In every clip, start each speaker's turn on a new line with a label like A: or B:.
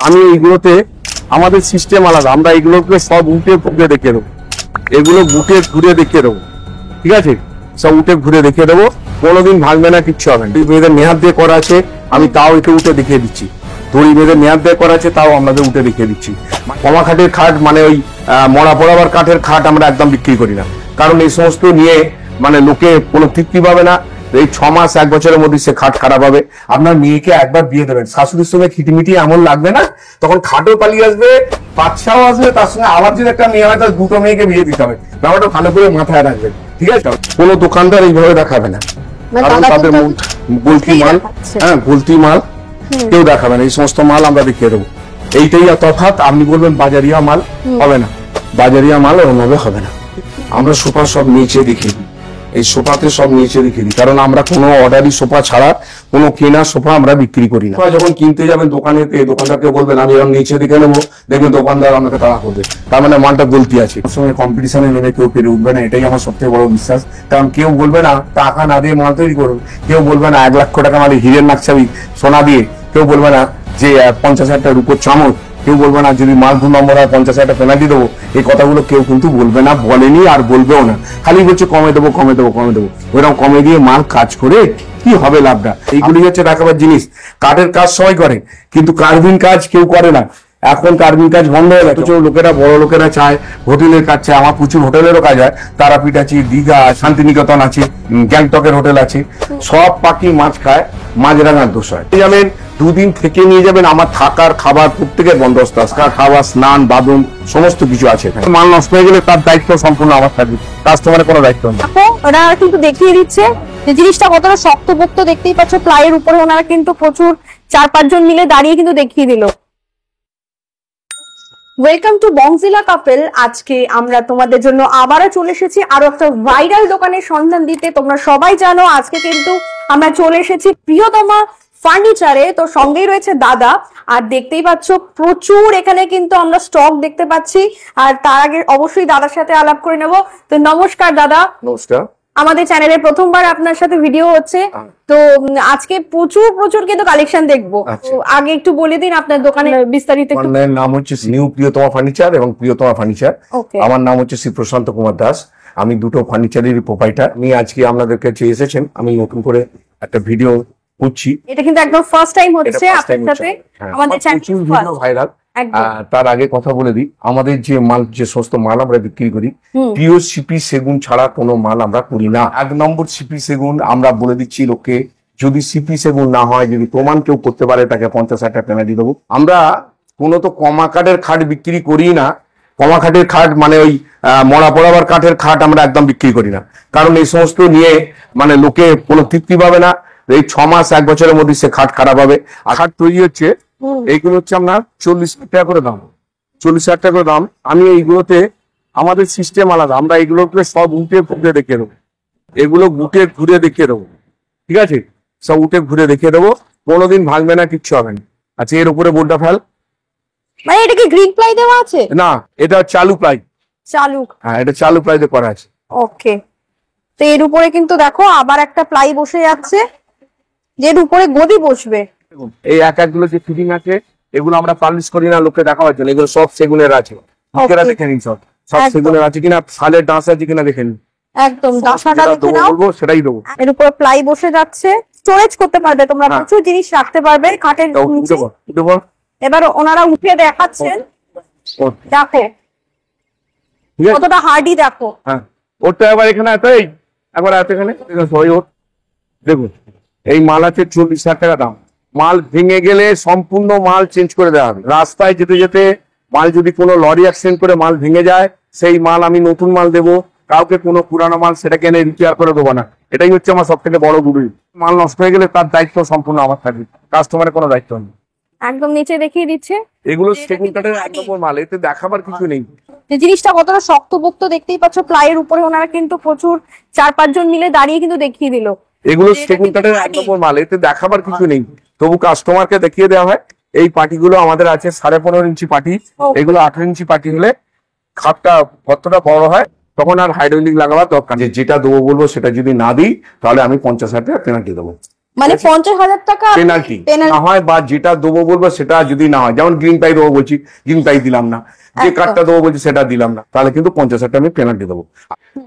A: আমি এইগুলোতে আমাদের সিস্টেম আলাদা, আমরা এগুলোকে সব উঠে ঘুরে দেখিয়ে দেবো, এগুলো উঠে ঘুরে দেখিয়ে দেবো, ঠিক আছে? সব উঠে ঘুরে দেখিয়ে দেবো, কোনোদিন ভাঙবে না, কিচ্ছু হবে না। মেয়েদের নেহাত দিয়ে করা আছে, আমি তাও একে উঠে দেখিয়ে দিচ্ছি। দড়ি বেঁধে নেহাত দিয়ে করা আছে, তাও আমাদের উঠে দেখিয়ে দিচ্ছি। কমা খাটের খাট মানে ওই মরা পড়াবার কাঠের খাট আমরা একদম বিক্রি করি না, কারণ এই সমস্ত নিয়ে মানে লোকে কোনো তৃপ্তি পাবে না। এই 6 মাস 1 বছরের মধ্যে সে খাট খারাপ হবে। আপনার মেয়েকে একবার বিয়ে দেবেন, শাশুড়ির সঙ্গে খিটিমিটি এমন লাগবে না, তখন খাটও পালিয়ে আসবে, বাচ্চাও আসবে, তার সঙ্গে আবার যদি একটা মেয়ে হয় তার 2টো মেয়েকে বিয়ে দিতে হবে। ব্যাপারটা ভালো করে মাথায় রাখবেন, ঠিক আছে? কোনো দোকানদার এইভাবে দেখাবে না, কারণ তাদের গলতি মাল, হ্যাঁ গলতি মাল কেউ দেখাবে না। এই সমস্ত মাল আমরা দেখিয়ে দেবো। এইটাই তফাৎ। আপনি বলবেন বাজারিয়া মাল, হবে না, বাজারিয়া মাল ওরকম ভাবে হবে না। আমরা সোফা সব নিচে দেখিয়ে দিই, এই সোফাতে সব নিচে রেখে দিই, কারণ আমরা কোনো অর্ডারি সোফা ছাড়া কোনো কেনা সোফা আমরা বিক্রি করি না। যখন কিনতে যাবেন দোকানেতে, দোকানদারকে বলবেন আমি এরকম নিচে দেখে নেবো, দেখবেন দোকানদার আমাকে তাড়া করবে, তার মানে মালটা গলতি আছে। সঙ্গে কম্পিটিশনে নেমে কেউ পেরে উঠবে না, এটাই আমার সবথেকে বড় বিশ্বাস। কারণ কেউ বলবে না টাকা না দিয়ে মাল তৈরি করুন, কেউ বলবে না 1 লক্ষ টাকা মানে হীরের নাকছাবি সোনা দিয়ে, কেউ বলবে না যে 50,000 টাকার উপর চামচ, কেউ বলবে না যদি মাল 2 নম্বর হয় 50,000 টাকা পেনাল্টি দেবো। এই কথাগুলো কেউ কিন্তু বলবে না, বলেনি আর বলবেও না। খালি বলছে কমে দেবো কমে দেবো কমে দেবো। ওইরকম কমে দিয়ে মাল কাজ করে কি হবে লাভটা? এইগুলি হচ্ছে দেখাবার জিনিস। কাঠের কাজ সবাই করে, কিন্তু কার্ভিং কাজ কেউ করে না। এখন কার্ভিং কাজ বন্ধ হয়ে গেছে। লোকেরা, বড় লোকেরা চায় হোটেলের কাজ চায়। আমার প্রচুর হোটেলেরও কাজ হয়, তারাপীঠ আছে, দীঘা, শান্তিনিকেতন আছে, গ্যাংটকের হোটেল আছে, সব পাখি মাছ খায়, মাছরাঙার দোষ হয়। যাবেন 2 দিন থেকে নিয়ে যাবেন, আমার থাকার খাবার প্রত্যেকের বন্দোবস্ত আছে, খাওয়া, স্নান, বাথরুম সমস্ত কিছু আছে। মাল নষ্ট হয়ে গেলে তার দায়িত্ব সম্পূর্ণ আমার থাকবে, কাস্টমারের কোনো দায়িত্ব নেই।
B: ওরা কিন্তু দেখিয়ে দিচ্ছে যে জিনিসটা কতটা শক্তপোক্ত। দেখতেই পাচ্ছ প্লাইয়ের উপরে ওনারা কিন্তু প্রচুর 4-5 জন মিলে দাঁড়িয়ে কিন্তু দেখিয়ে দিল। ওয়েলকাম টু বংজিলা কাপল। আজকে আমরা তোমাদের জন্য আবারও চলে এসেছি আরো একটা ভাইরাল দোকানের সন্ধান দিতে। তোমরা সবাই জানো আজকে কিন্তু আমরা চলে এসেছি প্রিয়তমা ফার্নিচারে। তো সঙ্গেই রয়েছে দাদা, আর দেখতেই পাচ্ছ প্রচুর এখানে কিন্তু আমরা স্টক দেখতে পাচ্ছি। আর তার আগে অবশ্যই দাদার সাথে আলাপ করে নেব। তো নমস্কার দাদা।
A: নমস্কার।
B: আমাদের চ্যানেলে প্রথমবার আপনার সাথে ভিডিও হচ্ছে, তো আজকে প্রচুর কিন্তু কালেকশন দেখবো। আগে একটু বলে দিন আপনার দোকানে বিস্তারিত।
A: আমার নাম হচ্ছে নিউ প্রিয়তমা ফার্নিচার এবং প্রিয়তমা ফার্নিচার। আমার নাম হচ্ছে শ্রী প্রশান্ত কুমার দাস। আমি দুটো ফার্নিচারেরই প্রোপাইটার। আমি আজকে আপনাদের কাছে এসেছেন, আমি নতুন করে একটা ভিডিও করছি।
B: এটা কিন্তু একদম ফার্স্ট টাইম হচ্ছে আপনার সাথে আমাদের চ্যানেলে
A: ভাইরাল। তার আগে কথা বলে দিই, আমাদের যে মাল, যে সমস্ত মাল আমরা বিক্রি করি, পিওর সিপি সেগুন ছাড়া কোনো মাল আমরা করি না। 1 নম্বর সিপি সেগুন আমরা বলে দিচ্ছি লোককে, যদি সিপি সেগুন না হয়, যদি প্রমাণ কেউ করতে পারে, তাকে 50,000 টাকা পেনাল্টি দেবো। আমরা কোনো তো কমা কাঠের খাট বিক্রি করি না। কমা খাটের খাট মানে ওই মরা পড়াবার কাঠের খাট আমরা একদম বিক্রি করি না, কারণ এই সমস্ত নিয়ে মানে লোকে কোনো তৃপ্তি পাবে না। এই 6 মাস 1 বছরের মধ্যে সে খাট খারাপ হবে। আর খাট তৈরি হচ্ছে, এইগুলো হচ্ছে আপনার 40,000 টাকা করে দাম, 40,000 টাকা করে দাম। আমি এইগুলোতে আমাদের সিস্টেম আলাদা, আমরা এইগুলোকে সব উঠে ঘুরে দেখিয়ে দেবো, এগুলো উঠে ঘুরে দেখিয়ে দেবো, ঠিক আছে? সব উঠে ঘুরে দেখিয়ে দেবো, কোনোদিন ভাঙবে না, কিচ্ছু হবে না। আচ্ছা, এর উপরে বোর্ডটা ফেল।
B: মানে এটা কি গ্রিন প্লাই দেওয়া আছে?
A: না, এটা চালু প্লাই।
B: চালু?
A: হ্যাঁ, এটা চালু প্লাই দিয়ে করা আছে।
B: ওকে। তো এর উপরে কিন্তু দেখো আবার একটা প্লাই বসে যাচ্ছে, যের উপরে গদি বসবে।
A: এই একগুলো যে ফিটিং আছে, এগুলো আমরা পাবলিশ করি না লোককে দেখাবার জন্য। এগুলো সব সেগুনের আছে, লোকেরা দেখে নিন, সব সেগুনের আছে কিনা, শালের ডাঁস আছে কিনা দেখে নিন।
B: একদম ডাঁসাটা দেখে নাও,
A: বলবো সেটাই দেবো।
B: এর উপরে প্লাই বসে যাচ্ছে, স্টোরেজ করতে পারবে তোমরা, প্রচুর জিনিস রাখতে পারবে কাঠের নিচে। এবার ওনারা উঠে দেখাচ্ছেন, দেখো কতটা হার্ডি, দেখো।
A: হ্যাঁ, ওটা একবার এখানে আছে, একবার আছে এখানে, দেখুন এই মাল আছে 40,000 টাকা দাম। মাল ভেঙে গেলে সম্পূর্ণ মাল চেঞ্জ করে দেওয়া হবে। রাস্তায় যেতে যেতে মাল যদি কোনো লরি অ্যাক্সিডেন্ট করে মাল ভেঙে যায়, সেই মাল আমি নতুন মাল দেবো, কাউকে কোনো পুরানো মাল সেটাকে এনে রিপেয়ার করে দেবো না। এটাই হচ্ছে আমার সব থেকে বড় গুরু। মাল নষ্ট হয়ে গেলে তার দায়িত্ব সম্পূর্ণ আমার থাকবে, কাস্টমারের কোনো দায়িত্ব নেই।
B: একদম নিচে দেখিয়ে দিচ্ছে,
A: এগুলো সেগুন কাঠের 1 নম্বর মাল, এতে দেখাবার কিছু নেই।
B: জিনিসটা কতটা শক্তপোক্ত দেখতেই পাচ্ছ। প্লাইয়ের উপরে ওনারা কিন্তু প্রচুর 4-5 জন মিলে দাঁড়িয়ে কিন্তু দেখিয়ে দিল।
A: এগুলো সেগুন কাঠের 1 নম্বর মাল, এতে দেখাবার কিছু নেই, তবু কাস্টমারকে দেখিয়ে দেওয়া হয়। এই পাটিগুলো আমাদের আছে 15.5 ইঞ্চি পাটি, এগুলো 18 ইঞ্চি পাটি হলে খাটটা কতটা বড় হয়, তখন আর হাইড্রোলিক লাগাবার দরকার নেই। যেটা দেবো বলবো সেটা যদি না দিই, তাহলে আমি 50,000 টাকা পেনাল্টি দেবো।
B: মানে 50,000 টাকা
A: পেনাল্টি না হয়, বা যেটা দেবো বলবো সেটা যদি না হয়, যেমন গ্রিন পাই দেবো বলছি, গ্রিন পাই দিলাম না, যে কার্ডটা দেবো বলছি সেটা দিলাম না, তাহলে কিন্তু 50,000 টাকা আমি পেনাল্টি দেবো।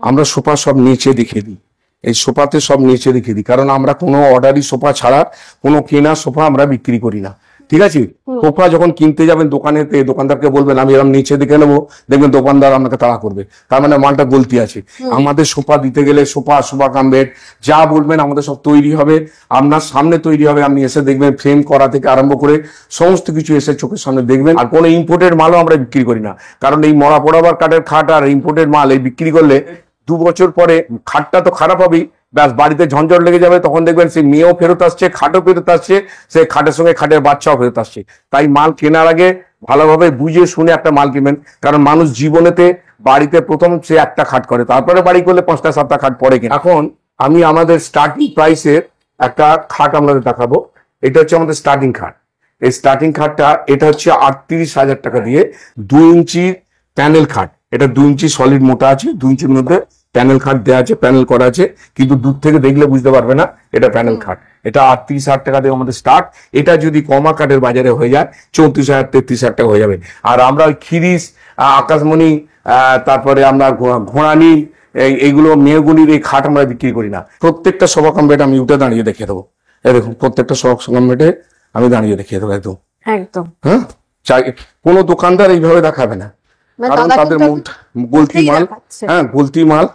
A: আমরা সোফা সব নিচে দেখিয়ে দিই, এই সোফাতে সব নিচে দেখিয়ে দিই, কারণ আমরা কোনো অর্ডারি সোফা ছাড়া কোনো কেনা সোফা আমরা বিক্রি করি না, ঠিক আছে? সোফা যখন কিনতে যাবেন দোকানেতে, দোকানদারকে বলবেন আমি এরকম নিচে দেখে নেবো, দেখবেন দোকানদার আপনাকে তাড়া করবে, তার মানে মালটা গলতি আছে। আমাদের সোফা দিতে গেলে সোফা কাম বেড যা বলবেন আমাদের সব তৈরি হবে, আপনার সামনে তৈরি হবে, আপনি এসে দেখবেন, ফ্রেম করা থেকে আরম্ভ করে সমস্ত কিছু এসে চোখের সামনে দেখবেন। আর কোনো ইম্পোর্টেড মালও আমরা বিক্রি করি না, কারণ এই মরা পোড়াবার কাঠের খাট আর ইম্পোর্টেড মাল এই বিক্রি করলে 2 বছর পরে খাটটা তো খারাপ হবেই, ব্যাস বাড়িতে ঝঞ্ঝট লেগে যাবে, তখন দেখবেন সেই মেয়েও ফেরত আসছে, খাটও ফেরত আসছে, সে খাটের সঙ্গে খাটের বাচ্চাও ফেরত আসছে। তাই মাল কেনার আগে ভালোভাবে বুঝে শুনে একটা মাল কিনবেন, কারণ মানুষ জীবনেতে বাড়িতে প্রথম সে একটা খাট করে, তারপরে বাড়ি করলে 5টা 7টা খাট পরে কিনে। এখন আমি আমাদের স্টার্টিং প্রাইসের একটা খাট আপনাদের দেখাবো। এটা হচ্ছে আমাদের স্টার্টিং খাট। এই স্টার্টিং খাটটা এটা হচ্ছে 38,000 টাকা দিয়ে 2 ইঞ্চি প্যানেল খাট। এটা 2 ইঞ্চি সলিড মোটা আছে, 2 ইঞ্চির মধ্যে প্যানেল খাট দেওয়া আছে, প্যানেল করা আছে, কিন্তু দূর থেকে দেখলে বুঝতে পারবে না এটা প্যানেল খাট। এটা 38,000 টাকা দিয়ে আমাদের স্টার্ট। এটা যদি কমা কাঠের বাজারে হয়ে যায় 34,000 33,000 টাকা হয়ে যাবে। আর আমরা ওই খিরিস, আকাশমণি, তারপরে আমরা ঘোড়ানি, এইগুলো মেহগুনির এই খাট আমরা বিক্রি করি না। প্রত্যেকটা সোফা কাম বেড আমি উঠে দাঁড়িয়ে দেখিয়ে দেবো। এই দেখুন প্রত্যেকটা সোফা কাম বেডে আমি দাঁড়িয়ে দেখিয়ে দেবো একদম
B: একদম।
A: হ্যাঁ, কোনো দোকানদার এইভাবে দেখাবে না, কারণ তাদের গলতি মাল, হ্যাঁ গলতি মাল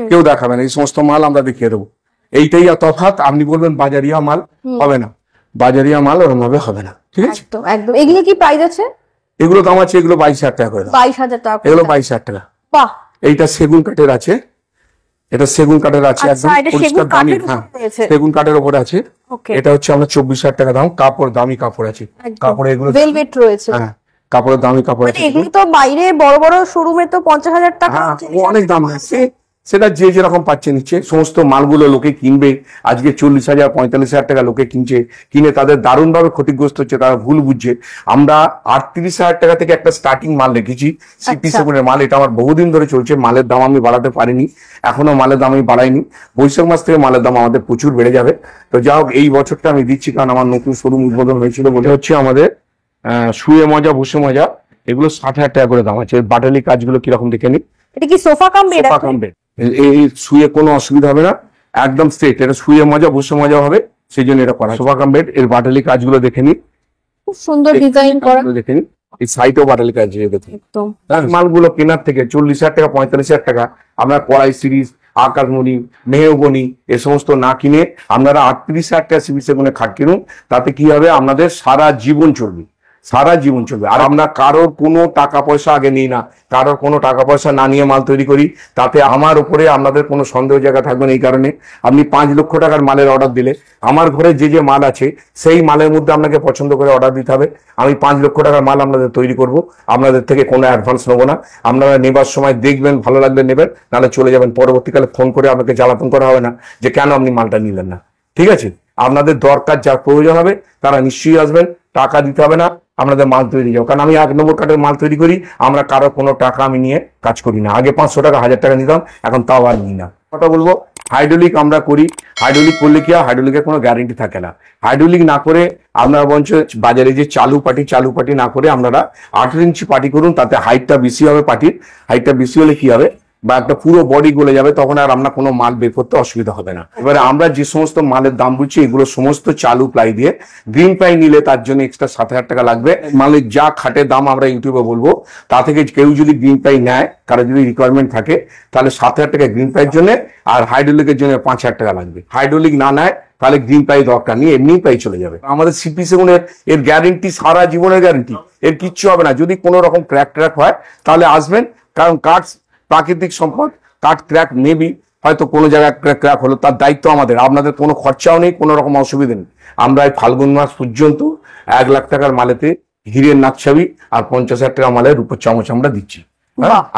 A: কেউ দেখাবে না। এই সমস্ত মাল আমরা দেখিয়ে দেবো। এইটাই তফাৎ। আপনি বলবেন বাজারিয়া মাল হবে না, বাজারিয়া মাল ওরকম ভাবে হবে না, ঠিক আছে?
B: একদম। এগুলো কি প্রাইস আছে?
A: এগুলো দাম আছে, এগুলো 22,000 টাকা করে।
B: 22,000 টাকা?
A: এগুলো 22,000 টাকা।
B: বাহ।
A: এইটা সেগুন কাঠের আছে, এটা সেগুন কাঠের আছে, একদম পরিষ্কার দামি। হ্যাঁ, সেগুন কাঠের উপরে আছে। এটা হচ্ছে আমরা 24,000 টাকা দাম। কাপড় দামি কাপড় আছে, কাপড়ে এগুলো
B: ভেলভেট রয়েছে।
A: হ্যাঁ, কাপড়ের দামি কাপড় আছে।
B: এগুলো তো বাইরে বড় বড় শোরুমে তো 50,000 টাকা,
A: অনেক দাম আছে। সেটা যে যেরকম পাচ্ছে নিচ্ছে। সমস্ত মালগুলো লোকে কিনবে আজকে 40,000 45,000 টাকা লোকে কিনছে, কিনে তাদের দারুণভাবে ক্ষতিগ্রস্ত হচ্ছে, তারা ভুল বুঝছে। আমরা 38,000 টাকা থেকে একটা স্টার্টিং মাল রেখেছি, সিপি সেগুনের মাল। এটা আমার বহুদিন ধরে চলছে, মালের দাম আমি বাড়াতে পারিনি, এখনো মালের দাম আমি বাড়াইনি। বৈশাখ মাস থেকে মালের দাম আমাদের প্রচুর বেড়ে যাবে। তো যা হোক, এই বছরটা আমি দিচ্ছি কারণ আমার নতুন শোরুম উদ্বোধন হয়েছিল বলে। হচ্ছে আমাদের শুয়ে মজা বসে মজা, এগুলো 60,000 টাকা করে দাম আছে। বাটালি কাজগুলো কিরকম দেখে নি।
B: এটা কি sofa cum bed?
A: Sofa cum bed. এই শুয়ে কোনো অসুবিধা হবে না, একদম স্ট্রেট। এটা শুয়ে মজা বসে মজা হবে, সেই জন্য এটা করা। সোফা কাম বেড এর বাটালি কাজগুলো দেখে নি,
B: খুব সুন্দর ডিজাইন করা।
A: দেখে নি, এই সাইডেও বাটালি কাজ দেখুন। মালগুলো কেনার থেকে 40,000 টাকা 45,000 টাকা আমরা কড়াই সিরিজ, আকাশমণি, মেহগনি এ সমস্ত না কিনে আপনারা 38,000 টাকা সিপি সেগুনে খাট কিনুন। তাতে কি হবে, আপনাদের সারা জীবন চলবে, সারা জীবন চলবে। আর আমরা কারোর কোনো টাকা পয়সা আগে নিই না, কারোর কোনো টাকা পয়সা না নিয়ে মাল তৈরি করি। তাতে আমার উপরে আপনাদের কোনো সন্দেহ জায়গা থাকবে না। এই কারণে আপনি 5 লক্ষ টাকার মালের অর্ডার দিলে আমার ঘরে যে যে মাল আছে সেই মালের মধ্যে আপনাকে পছন্দ করে অর্ডার দিতে হবে। আমি 5 লক্ষ টাকার মাল আপনাদের তৈরি করব, আপনাদের থেকে কোনো অ্যাডভান্স নেবো না। আপনারা নেবার সময় দেখবেন, ভালো লাগলে নেবেন, নাহলে চলে যাবেন। পরবর্তীকালে ফোন করে আপনাকে জ্বালাতন করা হবে না যে কেন আপনি মালটা নিলেন না, ঠিক আছে? আপনাদের দরকার যার প্রয়োজন হবে তারা নিশ্চয়ই আসবেন, টাকা দিতে হবে না, আপনাদের মাল তৈরি যাও। কারণ আমি 1 নম্বর কাঠের মাল তৈরি করি, আমরা কারো কোনো টাকা আমি নিয়ে কাজ করি না। আগে 500 টাকা 1000 টাকা নিতাম, এখন তাও আর নিই না। কথা বলবো, হাইড্রোলিক আমরা করি। হাইড্রোলিক করলে কি হয়, হাইড্রোলিকের কোনো গ্যারেন্টি থাকে না। হাইড্রোলিক না করে আপনারা বঞ্চ বাজারে যে চালু পাটি না করে আপনারা 18 ইঞ্চি পাটি করুন, তাতে হাইটটা বেশি হবে। পাটির হাইটটা বেশি হলে কি হবে, বা একটা পুরো বডি গলে যাবে, তখন আর আমরা কোনো মাল বের করতে অসুবিধা হবে না। এবারে আমরা যে সমস্ত মালের দাম বুঝছি, এগুলো সমস্ত চালু প্লাই দিয়ে। গ্রিন প্লাই নিলে তার জন্য এক্সট্রা 7,000 টাকা লাগবে। মালের যা খাটের দাম আমরা ইউটিউবে বলবো, তা থেকে কেউ যদি গ্রিন প্লাই নেয়, কারো যদি রিকোয়ারমেন্ট থাকে, তাহলে 7,000 টাকা গ্রিন প্লাইয়ের জন্য, আর হাইড্রোলিকের জন্য 5,000 টাকা লাগবে। হাইড্রোলিক না নেয় তাহলে গ্রিন প্লাই দরকার নেই, এমনি প্লাই চলে যাবে। আমাদের সিপি সেগুনের এর গ্যারেন্টি সারা জীবনের গ্যারেন্টি, এর কিচ্ছু হবে না। যদি কোনো রকম ক্র্যাক হয় তাহলে আসবেন, কারণ কাঠ প্রাকৃতিক সম্পদ, কাঠ ক্র্যাক নেবি, হয়তো কোনো জায়গায় ক্র্যাক হলো, তার দায়িত্ব আমাদের। আপনাদের কোনো খরচাও নেই, কোনো রকম অসুবিধা নেই। আমরা এই ফাল্গুন মাস পর্যন্ত 1 লাখ টাকার মালেতে হীরের নাকছাবি আর 50,000 টাকা মালের রূপোর চামচ আমরা দিচ্ছি।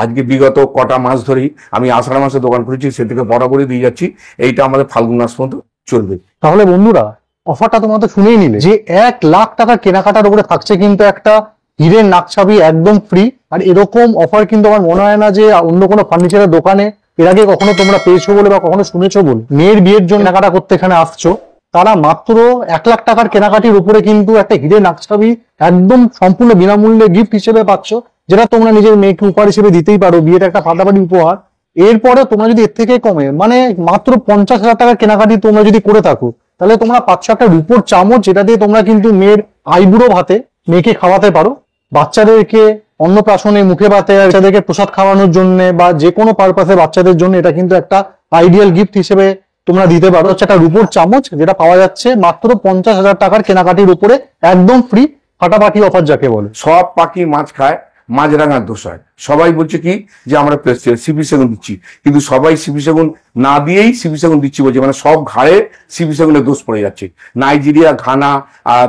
A: আজকে বিগত কটা মাস ধরেই আমি আষাঢ় মাসে দোকান করেছি, সে থেকে বরাবরই দিয়ে যাচ্ছি। এইটা আমাদের ফাল্গুন মাস পর্যন্ত চলবে।
C: তাহলে বন্ধুরা, অফারটা তোমরা তো শুনেই নিলে যে 1 লাখ টাকার কেনাকাটার উপরে থাকছে কিন্তু একটা হীরের নাকছাবি একদম ফ্রি। আর এরকম অফার কিন্তু আমার মনে হয় না যে অন্য কোনো ফার্নিচারের দোকানে এর আগে কখনো তোমরা পেয়েছো বলে বা কখনো শুনেছো বলে। মেয়ের বিয়ের জন্য কেনাকাটা করতে এখানে আসছো, তারা মাত্র 1 লাখ টাকার কেনাকাটির উপরে কিন্তু একটা হিরে নাকছাবি একদম সম্পূর্ণ বিনামূল্যে গিফট হিসেবে পাচ্ছ, যেটা তোমরা নিজের মেয়েকে উপহার হিসেবে দিতেই পারো, বিয়েটা একটা ফাটাফাটি উপহার। এরপরে তোমরা যদি এর থেকে কমে মানে মাত্র 50,000 টাকার কেনাকাটি তোমরা যদি করে থাকো, তাহলে তোমরা পাচ্ছ একটা রূপোর চামচ, যেটা দিয়ে তোমরা কিন্তু মেয়ের আইবুড়ো ভাতে মেয়েকে খাওয়াতে পারো, বাচ্চাদেরকে অন্নপ্রাশনে মুখে ভাতে বাচ্চাদেরকে প্রসাদ খাওয়ানোর জন্য বা যে কোনো পারপাসে বাচ্চাদের জন্য এটা কিন্তু একটা আইডিয়াল গিফট হিসেবে তোমরা দিতে পারো। হচ্ছে একটা রূপোর চামচ, যেটা পাওয়া যাচ্ছে মাত্র 50,000 টাকার কেনাকাটির উপরে, একদম ফ্রি, ফাটাফাটি অফার যাকে বলে।
A: সব পাখি মাছ খায়, মাছরাঙার দোষ হয়। সবাই বলছে কি যে আমরা সিপি সেগুন দিচ্ছি, কিন্তু সবাই সিপি সেগুন না দিয়েই সিপি সেগুন দিচ্ছি বলছে, মানে সব ঘাড়ে সিপি সেগুনের দোষ পড়ে যাচ্ছে। নাইজেরিয়া, ঘানা,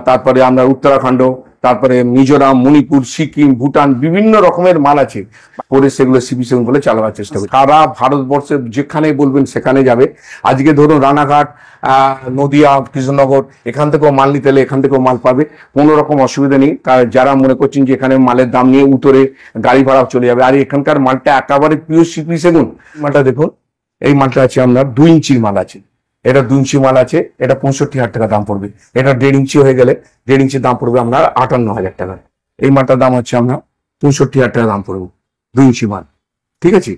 A: তারপরে আমরা উত্তরাখণ্ড, তারপরে মিজোরাম, মণিপুর, সিকিম, ভুটান, বিভিন্ন রকমের মাল আছে, পরে সেগুলো সিপি সেগুন বলে চালানোর চেষ্টা করি। সারা ভারতবর্ষে যেখানে বলবেন সেখানে যাবে। আজকে ধরুন রানাঘাট, নদিয়া, কৃষ্ণনগর, এখান থেকেও মাল নিতে হলে এখান থেকেও মাল পাবে, কোনো রকম অসুবিধা নেই। যারা মনে করছেন যে এখানে মালের দাম নিয়ে উত্তরে গাড়ি ভাড়া চলে যাবে, আর এখানকার মালটা একেবারে পিওর সিপি সেগুন। মালটা দেখুন, এই মালটা আছে আপনার 2 ইঞ্চির মাল আছে, এটা 2 ইঞ্চি মাল আছে, এটা 65,000 টাকা দাম পড়বে। এটা 1.5 ইঞ্চি হয়ে গেলে 1.5 ইঞ্চির দাম পড়বে আপনার 58,000 টাকা। এই মালটার দাম হচ্ছে আপনার 65,000 টাকা দাম পড়বে, 2 ইঞ্চি মাল, ঠিক আছে,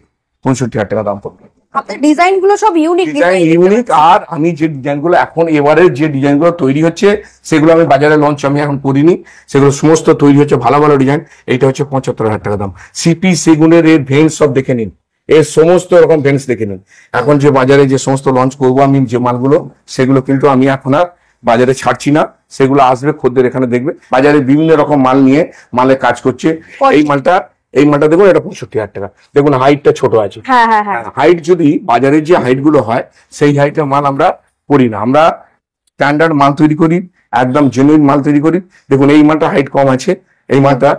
A: 65,000 টাকা দাম পড়বে।
B: আপনার ডিজাইন গুলো সব ইউনিক
A: ডিজাইন ইউনিক। আর আমি যে ডিজাইন গুলো এখন এবারের যে ডিজাইন গুলো তৈরি হচ্ছে সেগুলো আমি বাজারে লঞ্চ আমি এখন করিনি, সেগুলো সমস্ত তৈরি হচ্ছে ভালো ভালো ডিজাইন। এইটা হচ্ছে 75,000 টাকা দাম। সিপি সেগুনের এর ভেন্স সব দেখে নিন, এর সমস্ত রকম ভেন্স দেখে নিন। এখন যে বাজারে যে সমস্ত লঞ্চ করবো আমি যে মালগুলো, সেগুলো কিন্তু আমি এখন আর বাজারে ছাড়ছি না, সেগুলো আসবে, খদ্দের এখানে দেখবে। বাজারে বিভিন্ন রকম মাল নিয়ে মালে কাজ করছে। এই মালটা দেখুন, এটা 65,000 টাকা। দেখুন হাইটটা ছোট আছে, হাইট যদি বাজারের যে হাইট গুলো হয় সেই হাইটের মাল আমরা করি না, আমরা স্ট্যান্ডার্ড মাল তৈরি করি, একদম জেনুইন মাল তৈরি করি। দেখুন এই মালটা হাইট কম আছে, এই মালটা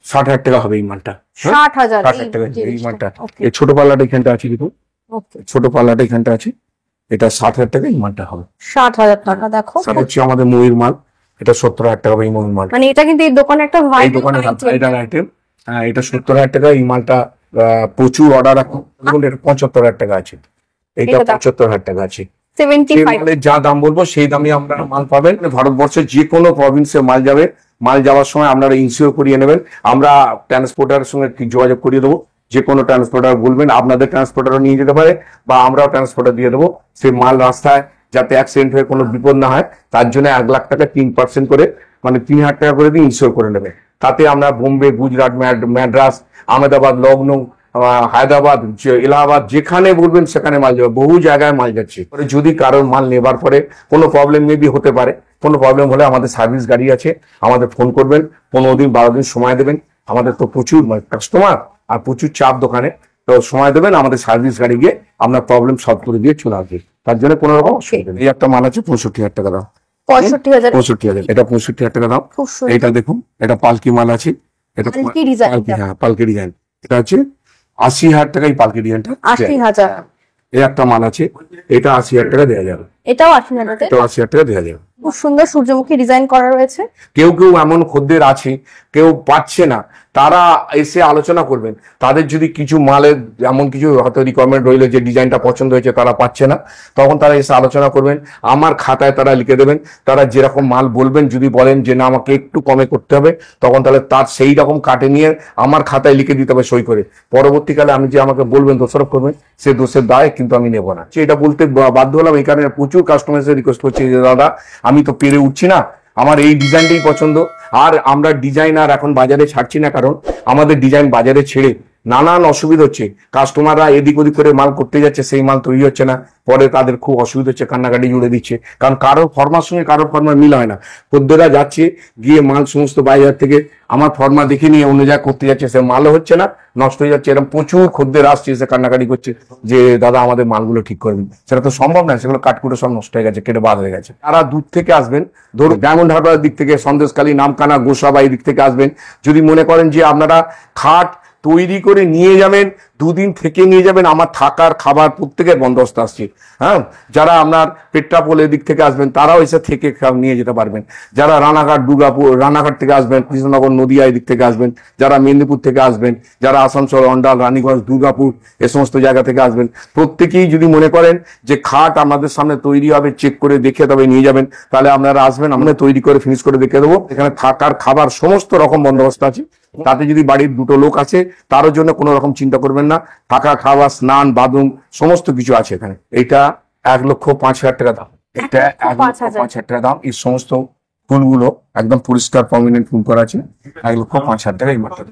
A: 60,000 টাকা হবে। এই মালটা
B: 60,000
A: টাকা, এই মালটা। এই ছোট পাল্লাটা এখানটা আছে, দেখুন ছোট পাল্লাটা এখানটা আছে, এটা 60,000 টাকা এই মালটা হবে।
B: 60,000 টাকা। দেখো
A: এটা হচ্ছে আমাদের ময়ূর মাল, এটা 70,000 টাকা হবে এই ময়ূর মাল।
B: মানে এটা কিন্তু এই দোকানে একটা
A: এই দোকানে এটা আইটেম, হ্যাঁ, এটা 70,000 টাকা। এই মালটা প্রচুর অর্ডার, এখন দেখুন এটা 75,000 টাকা আছে, এটা 75,000 টাকা আছে।
B: 75
A: মালের যা দাম বলবো সেই দামে আপনারা মাল পাবেন। ভারতবর্ষের যে কোনো প্রভিন্সে মাল যাবে, মাল যাওয়ার সময় আপনারা ইনসিওর করিয়ে নেবেন। আমরা ট্রান্সপোর্টারের সঙ্গে যোগাযোগ করিয়ে দেবো, যে কোনো ট্রান্সপোর্টার বলবেন, আপনাদের ট্রান্সপোর্টারও নিয়ে যেতে পারে বা আমরাও ট্রান্সপোর্টার দিয়ে দেবো। সেই মাল রাস্তায় যাতে অ্যাক্সিডেন্ট হয়ে কোনো বিপদ না হয়, তার জন্য 1 লাখ টাকা 3% করে, মানে 3,000 টাকা করে দিয়ে ইনসিওর করে নেবে। তাতে আমরা বোম্বে, গুজরাট, মাদ্রাস, আহমেদাবাদ, লখনৌ, হায়দ্রাবাদ, এলাহাবাদ, যেখানে বলবেন সেখানে মাল যাবে, বহু জায়গায় মাল যাচ্ছে। যদি কারোর মাল নেবার পরে কোনো প্রবলেম মেবি হতে পারে, কোনো প্রবলেম হলে আমাদের সার্ভিস গাড়ি আছে, আমাদের ফোন করবেন, 15 দিন 12 দিন সময় দেবেন। আমাদের তো প্রচুর কাস্টমার আর প্রচুর চাপ দোকানে, তো সময় দেবেন, আমাদের সার্ভিস গাড়ি গিয়ে আপনার প্রবলেম সলভ করে দিয়ে চলে আসবে, তার জন্য কোনো রকম অসুবিধা নেই। এই একটা মাল আছে 65,000 টাকা দাম,
B: 65,000
A: এটা 65,000 টাকা দাম। এটা দেখুন, এটা পালকি মাল আছে, এটা
B: পালকি ডিজাইন,
A: হ্যাঁ পালকি ডিজাইন। এটা আছে 80,000 টাকা এই পালকি ডিজাইনটা।
B: 80,000।
A: এই একটা মাল আছে, এটা 80,000 টাকা দেওয়া যাবে,
B: এটাও 80,000।
A: এটাও 80,000 টাকা দেওয়া যাবে।
B: খুব সুন্দর সূর্যমুখী ডিজাইন করা রয়েছে।
A: কেউ এমন খদ্দের আছে, কেউ পাচ্ছে না, তারা এসে আলোচনা করবেন। তাদের যদি কিছু মালের এমন কিছু হয়তো রিকোয়ারমেন্ট রইলো যে ডিজাইনটা পছন্দ হয়েছে, তারা পাচ্ছে না, তখন তারা এসে আলোচনা করবেন, আমার খাতায় তারা লিখে দেবেন। তারা যেরকম মাল বলবেন, যদি বলেন যে না আমাকে একটু কমে করতে হবে, তখন তাহলে তার সেই রকম কাটে নিয়ে আমার খাতায় লিখে দিতে হবে সই করে। পরবর্তীকালে আমি যে আমাকে বলবেন দোষারোপ করবেন, সে দোষের দায় কিন্তু আমি নেব না। এটা বলতে বাধ্য হলাম এই কারণে, প্রচুর কাস্টমার রিকোয়েস্ট করছে যে দাদা আমি তো পেরে উঠছি না, আমার এই ডিজাইনটাই পছন্দ। আর আমরা ডিজাইন আর এখন বাজারে ছাড়ছি না, কারণ আমাদের ডিজাইন বাজারে ছেড়ে নানান অসুবিধা হচ্ছে। কাস্টমাররা এদিক ওদিক করে মাল করতে যাচ্ছে, সেই মাল তৈরি হচ্ছে না, পরে তাদের খুব অসুবিধা হচ্ছে, কান্নাকাটি জুড়ে দিচ্ছে। কারণ কারোর ফর্মার সঙ্গে কারোর ফর্মার মিল হয় না। খদ্দেররা যাচ্ছে গিয়ে মাল সমস্ত বাজার থেকে আমার ফর্মা দেখে নিয়ে অন্য জায়গায় করতে যাচ্ছে, সে মালও হচ্ছে না, নষ্ট হয়ে যাচ্ছে। এরকম প্রচুর খদ্দের আসছে, এসে কান্নাকাটি করছে যে দাদা আমাদের মালগুলো ঠিক করবেন। সেটা তো সম্ভব নয়, সেগুলো কাটকুটো সব নষ্ট হয়ে গেছে, কেটে বাদ হয়ে গেছে। তারা দূর থেকে আসবেন, ধরুন ডায়মন্ড হারবার দিক থেকে, সন্দেশখালী, নামখানা, গোসাবা এই দিক থেকে আসবেন। যদি মনে করেন যে আপনারা খাট তৈরি করে নিয়ে যাবেন, দুদিন থেকে নিয়ে যাবেন, আমার থাকার খাবার প্রত্যেকের বন্দোবস্ত আসছে। হ্যাঁ, যারা আপনার পেট্রাপোল এদিক থেকে আসবেন তারাও এসে থেকে নিয়ে যেতে পারবেন। যারা রানাঘাট, দুর্গাপুর, রানাঘাট থেকে আসবেন, কৃষ্ণনগর, নদিয়া এদিক থেকে আসবেন, যারা মেদিনীপুর থেকে আসবেন, যারা আসানসোল, অন্ডাল, রানীগঞ্জ, দুর্গাপুর এ সমস্ত জায়গা থেকে আসবেন, প্রত্যেকেই যদি মনে করেন যে খাট আমাদের সামনে তৈরি হবে, চেক করে দেখে তবে নিয়ে যাবেন, তাহলে আপনারা আসবেন, আমরা তৈরি করে ফিনিশ করে দেখে দেবো। এখানে থাকার খাবার সমস্ত রকম বন্দোবস্ত আছে। তাতে যদি বাড়ির দুটো লোক আছে তারও জন্য কোনো রকম চিন্তা করবেন না, থাকা খাওয়া স্নান বাথরুম সমস্ত কিছু আছে এখানে। এটা 1,05,000 টাকা দাম, এটা 1,05,000 টাকা দাম। এই সমস্ত ফুলগুলো একদম পরিষ্কার প্রমিনেন্ট ফুল করা আছে, 1,05,000 টাকা এই মালটা।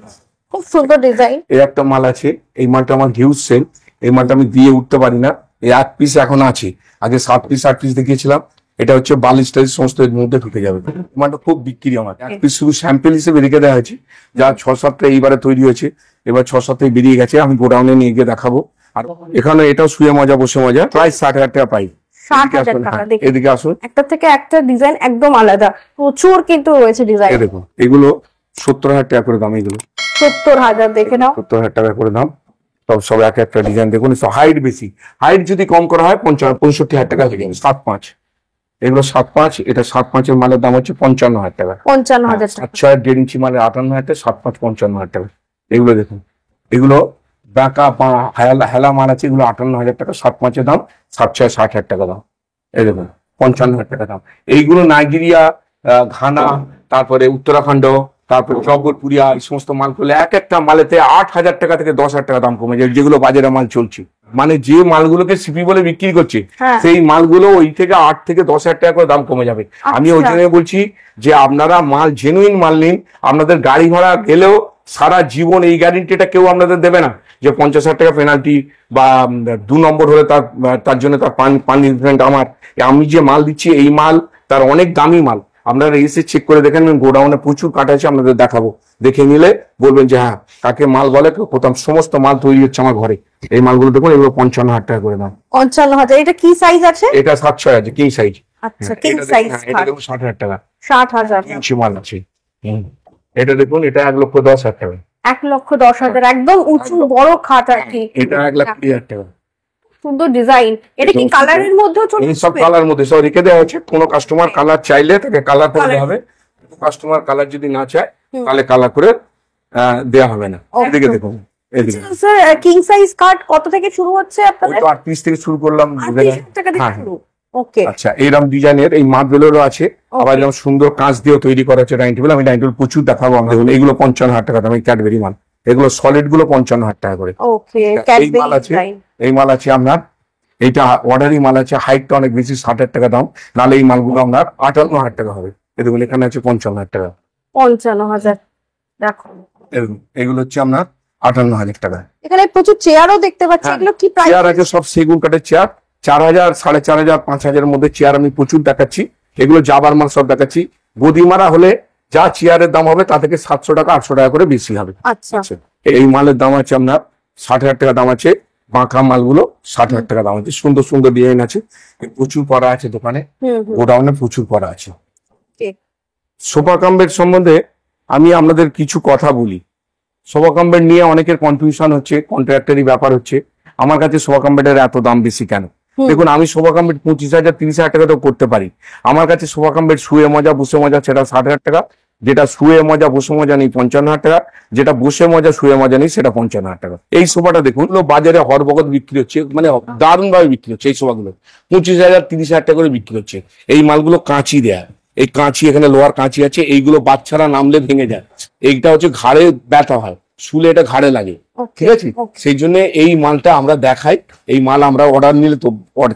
B: খুব সুন্দর ডিজাইন।
A: এই একটা মাল আছে, এই মালটা আমার হিউজ সেল, এই মালটা আমি দিয়ে উঠতে পারি না, এই 1 পিস এখন আছে, আগে 7 পিস 8 পিস দেখিয়েছিলাম। এটা হচ্ছে বালিশ টালিশ সমস্ত এর মধ্যে ঢুকে যাবে, মালটা খুব বিক্রি আমার। 1 পিস শুধু স্যাম্পেল হিসেবে রেখে দেওয়া হয়েছে, যা 6-7টা এইবারে তৈরি হয়েছে, এবার 6-7টাই বেরিয়ে গেছে, আমি গোডাউনে নিয়ে গিয়ে দেখাবো। আর এখানে এটাও শুয়ে মজা বসে মজা, প্রায় 60,000 টাকা পাই।
B: 60,000 টাকা।
A: এদিকে আসুন,
B: একটা থেকে একটা ডিজাইন একদম আলাদা, প্রচুর কিন্তু রয়েছে ডিজাইন।
A: দেখুন এগুলো 70,000 টাকা করে দাম, এগুলো
B: 70,000 দেখে নাও,
A: 70,000 টাকা করে দাম। সব এক একটা ডিজাইন দেখুন, হাইট বেশি, হাইট যদি কম করা হয় 65,000 টাকা লেগে যাবে। 7.5 এগুলো 7.5, এটা 7.5 এর মালের দাম হচ্ছে 55,000 টাকা। 55,000 টাকা। 7.6 1.5 ইঞ্চি মালের 58,000 টাকা, 7.5 55,000 টাকা। এগুলো দেখুন, এগুলো বাঁকা হেলা মাল আছে, এগুলো 58,000 টাকা। 7.5 এর দাম, 7.6 60,000 টাকা দাম। এই দেখুন 55,000 টাকা দাম। এইগুলো নাইজেরিয়া, ঘানা, তারপরে উত্তরাখণ্ড, তারপরে জগৎপুরিয়া, এই সমস্ত মালগুলো এক একটা মালেতে 8,000 টাকা থেকে 10,000 টাকা দাম কমে যায়, যেগুলো বাজারে মাল চলছে। মানে যে মালগুলোকে সিপি বলে বিক্রি করছে, সেই মালগুলো ওই থেকে 8 থেকে 10,000 টাকা করে দাম কমে যাবে। আমি ওই জন্য বলছি যে আপনারা মাল জেনুইন মাল নিন, আপনাদের গাড়ি ভাড়া গেলেও সারা জীবন এই গ্যারেন্টিটা কেউ আপনাদের দেবে না যে 50,000 টাকা পেনাল্টি বা 2 নম্বর হলে তার জন্য তার পানিশমেন্ট আমার। আমি যে মাল দিচ্ছি এই মাল তার অনেক দামি মাল, আপনারা এসে চেক করে দেখেন, গোডাউনে প্রচুর কাঠ আছে, আপনাদের দেখাবো, দেখে নিলে বলবেন যে হ্যাঁ কাকে মাল বলে। প্রথম সমস্ত মাল তৈরি হচ্ছে আমার ঘরে। এই মালগুলো দেখুন, এগুলো 55,000 টাকা করে দাম।
B: 55,000। এটা কি সাইজ আছে?
A: এটা 7.6 আছে, কিং সাইজ।
B: আচ্ছা, কিং সাইজ।
A: এটা দেখুন 60,000 টাকা।
B: 60,000
A: ইঞ্চি মাল আছে। এটা দেখুন, এটা 1,10,000 টাকা।
B: 1,10,000 একদম উঁচু বড় খাট আর কি।
A: এটা 1,20,000 টাকা।
B: সুন্দর ডিজাইন। এটা কি কালারের মধ্যেও চলে
A: আসবে? সব কালার মধ্যে সব রেখে দেওয়া আছে। কোনো কাস্টমার কালার চাইলে তাকে কালার করে দেওয়া হবে, কাস্টমার কালার যদি না চায় তাহলে কালার করে দেওয়া হবে না। এদিকে দেখুন, এদিকে
B: স্যার কিং সাইজ কাট কত থেকে শুরু হচ্ছে আপনাদের?
A: 8 পিস থেকে শুরু করলাম।
B: 8,000 টাকা থেকে শুরু। ওকে,
A: আচ্ছা, এইরকম ডিজাইনের এই মার্বেলেরও আছে, আবার এরকম সুন্দর কাঁচ দিয়েও তৈরি করা আছে ডাইনিং টেবিল। আমি ডাইনিং টেবিল প্রচুর দেখাবো আমরা। এগুলো 55,000 টাকা দাম, এই ক্যাডবেরি মাল। এগুলো সলিড গুলো 55,000 টাকা করে।
B: ওকে,
A: এই মাল আছে, এই মাল আছে আপনার, এইটা অর্ডারি মাল আছে, হাইটটা অনেক বেশি, 60,000 টাকা দাম। নাহলে এই মালগুলো আপনার 58,000 টাকা হবে। এই দেখুন এখানে আছে 55,000 টাকা।
B: 55,000 দেখো,
A: এগুলো হচ্ছে আপনার 58,000 টাকা।
B: এখানে প্রচুর চেয়ারও দেখতে পাচ্ছি। এগুলো কি প্রাইস?
A: চেয়ার আছে সব সেগুন কাঠের চেয়ার, 4,000 4,500 5,000 এর মধ্যে চেয়ার আমি প্রচুর দেখাচ্ছি। এগুলো জাবার মাল সব দেখাচ্ছি। গদি মারা হলে যা চেয়ারের দাম হবে তা থেকে 700 টাকা 800 টাকা করে বেশি হবে।
B: আচ্ছা,
A: এই মালের দাম আছে আপনার 60,000 টাকা দাম আছে। বাঁকা মালগুলো 60,000 টাকা দাম আছে। সুন্দর সুন্দর ডিজাইন আছে, প্রচুর পড়া আছে দোকানে, গোডাউনে প্রচুর পড়া আছে। সোফা কাম বেড সম্বন্ধে আমি আপনাদের কিছু কথা বলি। সোফা কাম বেড নিয়ে অনেকের কনফিউশন হচ্ছে, কন্ট্রাক্টরি ব্যাপার হচ্ছে, আমার কাছে সোফা কাম বেডের এত দাম বেশি কেন? দেখুন, আমি সোফা কাম বেড 25,000 30,000 টাকা তো করতে পারি। আমার কাছে সোফা কাম বেড শুয়ে মজা বসে মজা সেটা 60,000 টাকা, যেটা শুয়ে মজা বসে মজা নেই 55,000 টাকা, যেটা বসে মজা শুয়ে মজা নেই সেটা 55,000 টাকা। এই সোফাটা দেখুন বাজারে হরবগত বিক্রি হচ্ছে, মানে দারুণ ভাবে বিক্রি হচ্ছে। এই সোফাগুলো 25,000 30,000 টাকা করে বিক্রি হচ্ছে। এই মালগুলো কাঁচি দেয়া, এই কাঁচি, এখানে লোহার কাঁচি আছে, এইগুলো বাচ্চারা নামলে ভেঙে যায়। এইটা হচ্ছে ঘাড়ে ব্যথা হয়, শুলে এটা ঘাড়ে লাগে, ঠিক আছে? সেই জন্য এই মালটা আমরা দেখাই। এই মাল আমরা অর্ডার নিলে তো,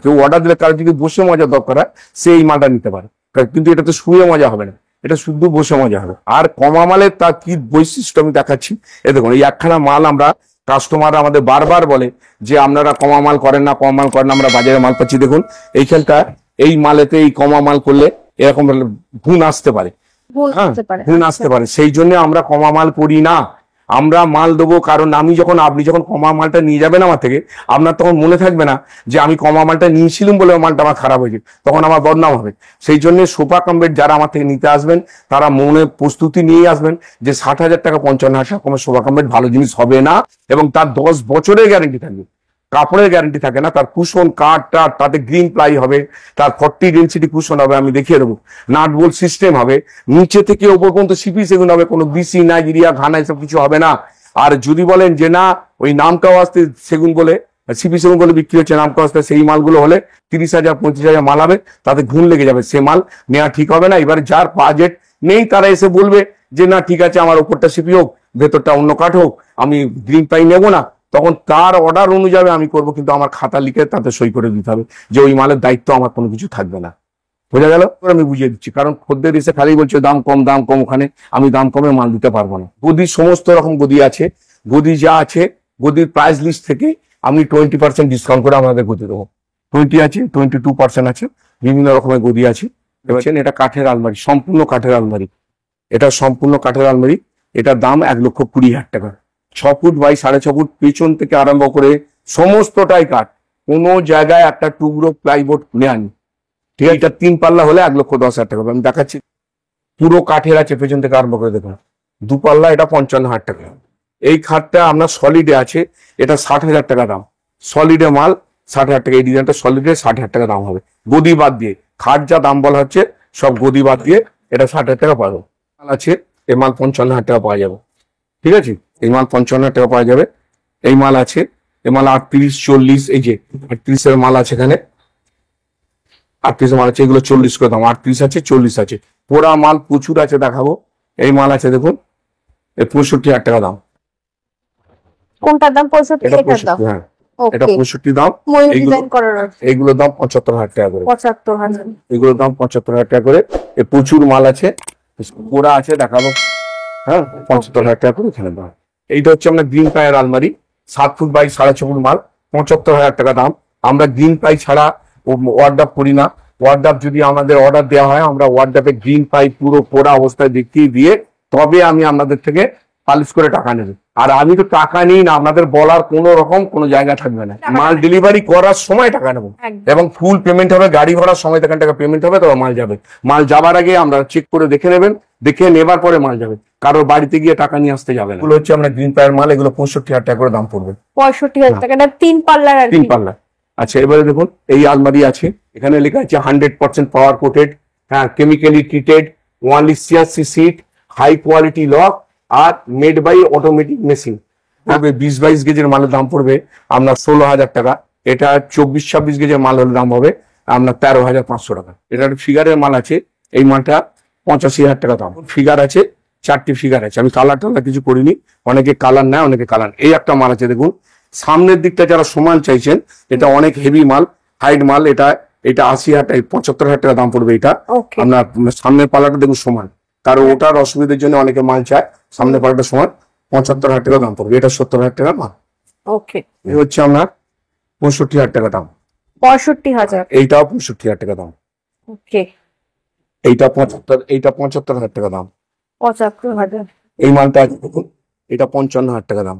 A: কেউ অর্ডার দিলে কারো যদি বসে মজা দরকার হয় সে এই মালটা নিতে পারে, কিন্তু এটা তো শুয়ে মজা হবে না, এটা শুধু বসে মজা হবে। আর কমা মালের তার কি বৈশিষ্ট্য আমি দেখাচ্ছি। এ দেখুন, এই একখানা মাল আমরা, কাস্টমার আমাদের বারবার বলে যে আপনারা কমা মাল করেন না, কমা মাল করেন না, আমরা বাজারে মাল পাচ্ছি। দেখুন এইখানটা, এই মালেতে এই কমা মাল করলে এরকম ঘুণ আসতে পারে, ঘুণ আসতে পারে। সেই জন্য আমরা কমা মাল করি না। আমরা মাল দেবো, কারণ আপনি যখন কমা মালটা নিয়ে যাবেন আমার থেকে, আপনার তখন মনে থাকবে না যে আমি কমা মালটা নিয়েছিলাম বলে মালটা আমার খারাপ হয়েছে, তখন আমার বদনাম হবে। সেই জন্য সোফা কাম বেড যারা আমার থেকে নিতে আসবেন তারা মনে প্রস্তুতি নিয়ে আসবেন যে 60,000 টাকা 55,000 টাকা কমে সোফা কাম বেড ভালো জিনিস হবে না, এবং তার 10 বছরের গ্যারেন্টি থাকবে। কাপড়ের গ্যারেন্টি থাকে না, তার কুশন কাঠটা তাতে গ্রিন প্লাই হবে, তার 40 ডেন্সিটি কুশন হবে, আমি দেখিয়ে দেবো, নাট বোল্ট সিস্টেম হবে, নিচে থেকে ওপর পর্যন্ত সিপি সেগুন হবে, কোনো বিসি নাইজেরিয়া ঘানা এসব কিছু হবে না। আর যদি বলেন যে না ওই নামটাও আসতে সেগুন বলে সিপি সেগুন বলে বিক্রি হচ্ছে নামটাও আসতে, সেই মালগুলো হলে 30,000 35,000 মাল হবে, তাতে ঘুণ লেগে যাবে, সে মাল নেওয়া ঠিক হবে না। এবার যার বাজেট নেই তারা এসে বলবে যে না ঠিক আছে আমার ওপরটা সিপি হোক ভেতরটা অন্য কাঠ হোক, আমি গ্রিন প্লাই নেবো না, তখন তার অর্ডার অনুযায়ী আমি করব, কিন্তু আমার খাতা লিখে তাতে সই করে দিতে হবে যে ওই মালের দায়িত্ব আমার কোনো কিছু থাকবে না। বোঝা গেল? আমি বুঝিয়ে দিচ্ছি, কারণ খদ্দের এসে খালি বলছে দাম কম, ওখানে আমি দাম কমে মাল দিতে পারবো না। গদির সমস্ত রকম গদি আছে, গদি যা আছে গদির প্রাইস লিস্ট থেকে আমি 20% ডিসকাউন্ট করে আমাদের গদি দেবো। 20 আছে, 22% আছে, বিভিন্ন রকমের গদি আছে। এবার এটা কাঠের আলমারি, সম্পূর্ণ কাঠের আলমারি, এটা সম্পূর্ণ কাঠের আলমারি, এটার দাম 1,20,000 টাকা। 6 ফুট বাই 6.5 ফুট, পেছন থেকে আরম্ভ করে সমস্তটাই কাঠ, কোনো জায়গায় একটা টুকরো প্লাইবোর্ড নেয়নি। ঠিক আছে, এটা 3 পাল্লা হলে 1,10,000 টাকা। আমি দেখাচ্ছি, পুরো কাঠের আছে পেছন থেকে আরম্ভ করে, দেখুন 2 পাল্লা, এটা 55,000 টাকা। এই খাটটা আপনার সলিডে আছে, এটা 60,000 টাকা দাম, সলিডে মাল 60,000 টাকা। এই ডিজাইনটা সলিডে 60,000 টাকা দাম হবে, গদি বাদ দিয়ে। খাট যা দাম বলা হচ্ছে সব গদি বাদ দিয়ে এটা 60,000 টাকা পাবো। মাল আছে, এই মাল 55,000 টাকা পাওয়া যাবে। ঠিক আছে, এই মাল 55,000 টাকা পাওয়া যাবে। এই মাল আছে, এই মাল 38, 40, এই যে 38 এর মাল আছে, এখানে 38 এর মাল আছে, এগুলো 40 করে দাম। 38 আছে, 40 আছে, পোড়া মাল প্রচুর আছে, দেখাবো। এই মাল আছে দেখুন, এই 65,000 টাকা দাম।
B: কোনটার দাম? 65,
A: এটা
B: এটার দাম?
A: 65, হ্যাঁ এটা
B: ওকে,
A: 65 দাম।
B: ময়ূর
A: এইগুলো
B: ডিজাইন করা রয়েছে,
A: এইগুলোর দাম 75,000 টাকা করে।
B: 75,000।
A: এগুলোর দাম 75,000 টাকা করে। এ প্রচুর মাল আছে, পোড়া আছে, দেখাবো। হ্যাঁ, 75,000 টাকা করে এখানে দাম। এইটা হচ্ছে আমরা গ্রিন প্লাইয়ের আলমারি, 7 ফুট বাই 6.5 ফুট মাল, 75,000 টাকা দাম। আমরা গ্রিন প্লাই ছাড়া ওয়ার্ডাপ করি না। ওয়ার্ডাপ যদি আমাদের অর্ডার দেওয়া হয়, আমরা ওয়ার্ডাপে গ্রিন প্লাই পুরো পোড়া অবস্থায় দেখিয়ে দিয়ে তবে আমি আপনাদের থেকে পালিশ করে টাকা নেব। আর আমি তো টাকা নিই না, আপনাদের বলার কোনো রকম কোনো জায়গা থাকবে না। মাল ডেলিভারি করার সময় টাকা নেবো,
B: একদম।
A: এবং ফুল পেমেন্ট হবে, গাড়ি ভরার সময় থেকে টাকা পেমেন্ট হবে, তবে মাল যাবে। মাল যাবার আগে আমরা চেক করে দেখে নেবেন, দেখে নেবার পরে মাল যাবে, কারোর বাড়িতে গিয়ে টাকা নিয়ে আসতে যাবে না। এগুলো হচ্ছে আমরা গ্রিন প্লাইয়ের মাল, এগুলো 65,000 টাকা করে দাম পড়বে।
B: 65,000 টাকা, এটা 3 পাল্লার আর
A: 3
B: কি?
A: পাল্লা। আচ্ছা, এবারে দেখুন এই আলমারি আছে, এখানে লেখা আছে 100% পাওয়ার কোটেড, হ্যাঁ chemically treated, 1 CRC sheet, high quality lock, আর মেড বাই অটোমেটিক মেশিন। 20-22 গেজের মালের দাম পড়বে আপনার 16,000 টাকা। এটা 24-26 গেজের মাল হলে দাম হবে আপনার 13,500 টাকা। এটার ফিগারের মাল আছে, এই মালটা 85,000 টাকা দাম। ফিগার আছে, 4টি ফিগার আছে, আমি কালার টালার কিছু করিনি, অনেকে কালার নেয়, অনেকে কালার। এই একটা মাল আছে দেখুন, সামনের দিকটা যারা সমান চাইছেন, এটা অনেক হেভি মাল, হাইট মাল, এটা 80,000 টাকা, 75,000 টাকা দাম পড়বে। এটা
B: ওকে,
A: আপনার সামনের পাল্লাটা দেখুন সমান, কারণ ওটার অসুবিধার জন্য অনেকে মাল চায়, সামনের পাল্লাটা সমান, 75,000 টাকা দাম পড়বে। এটা 70,000 টাকা মাল।
B: ওকে,
A: এই হচ্ছে আপনার 65,000 টাকা দাম।
B: 65,000।
A: এইটাও 65,000 টাকা দাম।
B: ওকে,
A: এইটা 75,000 টাকা দাম।
B: 75,000।
A: এই মালটা আছে দেখুন, এটা 55,000 টাকা দাম।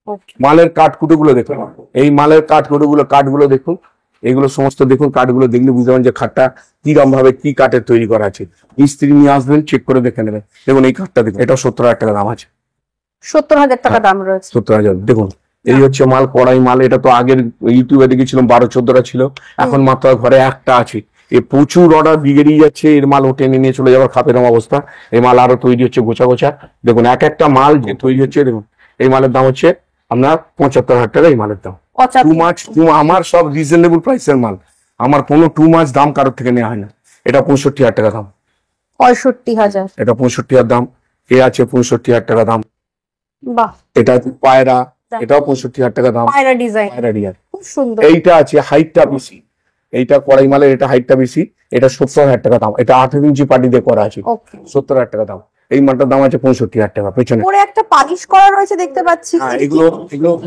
B: ওকে,
A: মালের কাঠকুটো গুলো দেখুন, এই মালের কাঠগুলো দেখুন, এগুলো সমস্ত দেখুন, কাঠগুলো দেখলে বুঝতে পারবেন যে খাটটা কিরকম ভাবে কি কাঠের তৈরি করা আছে। মিস্ত্রি নিয়ে আসবেন, চেক করে দেখে নেবেন। দেখুন এই কাঠটা দেখুন, এটা 70,000 টাকা দাম আছে।
B: 70,000 টাকা দাম রয়েছে।
A: 70,000 দেখুন। এই হচ্ছে মাল, কড়াই মাল। এটা তো আগের ইউটিউবে দেখেছিলাম 12-14টা ছিল, এখন মাত্র ঘরে একটা আছে। এ প্রচুর অর্ডার বেরিয়ে যাচ্ছে, এর মাল ও টেনে নিয়ে চলে যাওয়ার খাপের অবস্থা। এই মাল আরো তৈরি হচ্ছে গোছা গোছা। দেখুন এক একটা মাল যে তৈরি হচ্ছে, দেখুন এই মালের দাম হচ্ছে আপনার 75,000 টাকা। এই মালের দাম
B: 75,000।
A: আমার সব রিজনেবল প্রাইসের মাল, আমার কোনো 2 মাছ দাম কারোর থেকে নেওয়া হয় না। এটা 65,000 টাকা দাম।
B: 65,000।
A: এটা 65,000 দাম। এ আছে 65,000 টাকা দাম।
B: বাহ,
A: এটা আছে পায়রা, এটাও 65,000 টাকা দাম।
B: পায়রা ডিজাইন,
A: পায়রা ডিজাইন।
B: খুব সুন্দর।
A: এইটা আছে হাইটটা বেশি, এইটা কড়াই মালের, এটা হাইটটা বেশি, এটা 70,000 টাকা দাম। এটা 18 ইঞ্চি পাটি দিয়ে করা আছে,
B: ওকে,
A: 70,000 টাকা দাম। এই মালটার দাম আছে 65,000 টাকা। পেছনে
B: পরে একটা পালিশ করা রয়েছে দেখতে পাচ্ছি।
A: হ্যাঁ, এগুলো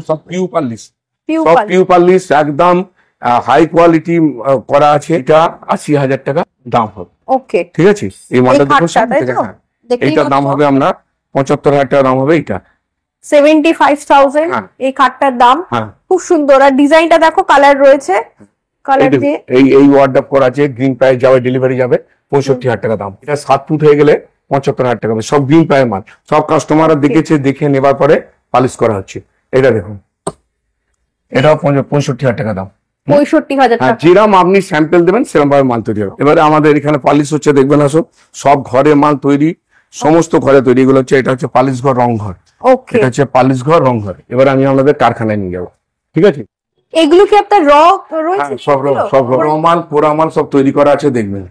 A: সব পিউ পাল্লিশ,
B: Pure
A: সব
B: polish।
A: পিউ পাল্লিশ, একদম হাই কোয়ালিটি করা আছে। এটা 80,000 টাকা দাম হবে।
B: ওকে,
A: ঠিক আছে, এই মালটা
B: এই
A: দেখুন
B: খাটটা,
A: সামনে
B: তাই
A: থেকে,
B: তো?
A: হ্যাঁ।
B: দেখলেই
A: এইটার দাম
B: মাত্র
A: হবে আমরা 75,000 টাকা দাম হবে। এইটা
B: 75,000
A: হ্যাঁ।
B: এই খাটটার দাম।
A: হ্যাঁ।
B: খুব সুন্দর, আর ডিজাইনটা দেখো, কালার রয়েছে, কালার দিয়ে
A: এই ওয়ার্ডরোব করা আছে, গ্রিন প্রাইস যাবে, ডেলিভারি যাবে 65,000 টাকা দাম। এটা 7 ফুট হয়ে গেলে 75,000 টাকা, সব গ্রিন প্রাইস মাল, সব কাস্টমাররা দেখেছে, দেখে নেবার পরে পালিশ করা হচ্ছে। এটা দেখুন, এটাও 65,000 টাকা দাম।
B: 65,000
A: হ্যাঁ,
B: টাকা।
A: যেরকম আপনি স্যাম্পল দেবেন সেরকম ভাবে মাল তৈরি হবে। এবারে আমাদের এখানে পালিশ হচ্ছে, দেখবেন আসো, সব ঘরে মাল তৈরি, সমস্ত ঘরে তৈরি। এগুলো হচ্ছে, এটা হচ্ছে পালিশ ঘর, রং ঘর।
B: ওকে,
A: এটা হচ্ছে পালিশ ঘর, রং ঘর। এবার আমি আপনাদের কারখানায় নিয়ে যাবো, ঠিক আছে?
B: এগুলো কি আপনার রয়েছে?
A: হ্যাঁ, সব মাল, পোড়া মাল সব তৈরি করা আছে, দেখবেন।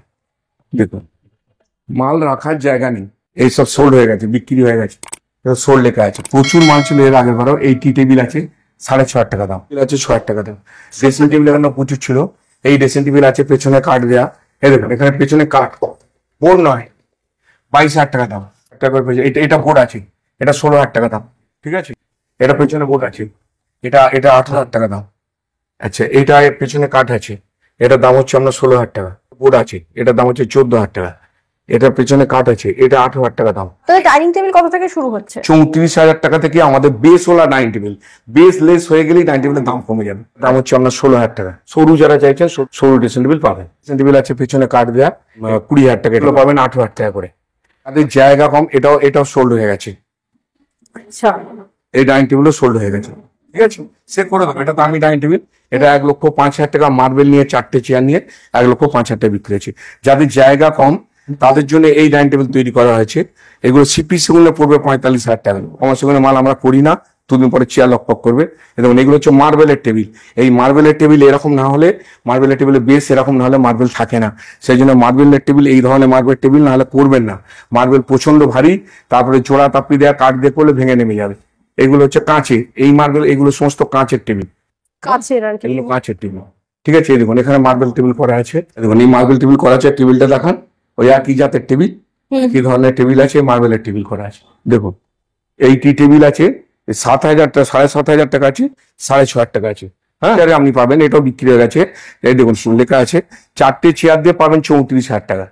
A: দেখুন, মাল রাখার জায়গা নেই, এইসব সোল্ড হয়ে গেছে, বিক্রি হয়ে গেছে, সোল্ড লেখা আছে। প্রচুর মাল ছিল এর আগের বারও। এই টি টেবিল আছে 6,500 টাকা দাম, আছে 6,000 টাকা দাম। ড্রেসিং টেবিল এখানে প্রচুর ছিল। এই ড্রেসিং টেবিল আছে, পেছনে কাঠ দেওয়া। এই দেখুন, এখানে পেছনে কাঠ, বোর্ড নয়, 22,000 টাকা দাম। এটা বোর্ড আছে, এটা 16,000 টাকা দাম, ঠিক আছে? এটা পেছনে বোর্ড আছে, এটা 18,000 টাকা দাম। আচ্ছা, এটা পেছনে কাঠ আছে, এটার দাম হচ্ছে আপনার 16,000 টাকা। বোর্ড আছে, এটার দাম হচ্ছে 14,000 টাকা। এটার পেছনে কাঠ আছে, এটা 18,000 টাকা দাম।
B: তাহলে ডাইনিং টেবিল কত থেকে শুরু হচ্ছে?
A: 34,000 টাকা থেকে আমাদের base OLA dining table. Base less হয়ে গেলেই ডাইনিং টেবিলের দাম কমে যাবে। দাম হচ্ছে আপনার 16,000 টাকা। সরু যারা চাইছেন সরু ড্রেসিং টেবিল পাবেন। ড্রেসিং টেবিল আছে পেছনে কাঠ দেওয়া, 20,000 টাকা। এগুলো পাবেন 18,000 টাকা করে। তাদের জায়গা কম, এটাও সোল্ড হয়ে গেছে।
B: আচ্ছা,
A: এই ডাইনিং টেবিলও সোল্ড হয়ে গেছে, ঠিক আছে? সে করে দেবো। এটা দামি ডাইনিং টেবিল, এটা 1,05,000 টাকা। মার্বেল নিয়ে 4টে চেয়ার নিয়ে 1,05,000 টাকা বিক্রি হয়েছে। যাদের জায়গা কম তাদের জন্য এই ডাইনিং টেবিল তৈরি করা হয়েছে। এগুলো সিপি সেগুলো পড়বে 45,000 টাকা। আমার সেগুলো মাল আমরা করি না, দুদিন পরে চেয়ার লকপক করবে। দেখুন, এগুলো হচ্ছে মার্বেলের টেবিল। এই মার্বেলের টেবিল এরকম না হলে, মার্বেলের টেবিলে বেস এরকম না হলে মার্বেল থাকে না। সেই জন্য মার্বেলের টেবিল, এই ধরনের মার্বেল টেবিল না হলে করবেন না। মার্বেল প্রচন্ড ভারী, তারপরে জোড়া তাপি দেওয়া, কাঠ দিয়ে করলে ভেঙে নেমে যাবে। এগুলো হচ্ছে কাঁচের, এই মার্বেল, এগুলো সমস্ত কাঁচের টেবিল,
B: কাছের আর কি।
A: এগুলো কাঁচের টেবিল, ঠিক আছে? এই দেখুন, এখানে মার্বেল টেবিল করা আছে। দেখুন, এই মার্বেল টেবিল করা আছে। টেবিলটা দেখান, ওই একই জাতের টেবিল, কি ধরনের টেবিল আছে, মার্বেলের টেবিল করা আছে। দেখুন, এই টি টেবিল আছে 7,000 টাকা, 7,500 টাকা আছে, 6,500 টাকা আছে। হ্যাঁ, আপনি পাবেন, এটাও বিক্রি হয়ে গেছে। এই দেখুন, লেখা আছে 4টে চেয়ার দিয়ে পাবেন 34,000 টাকা।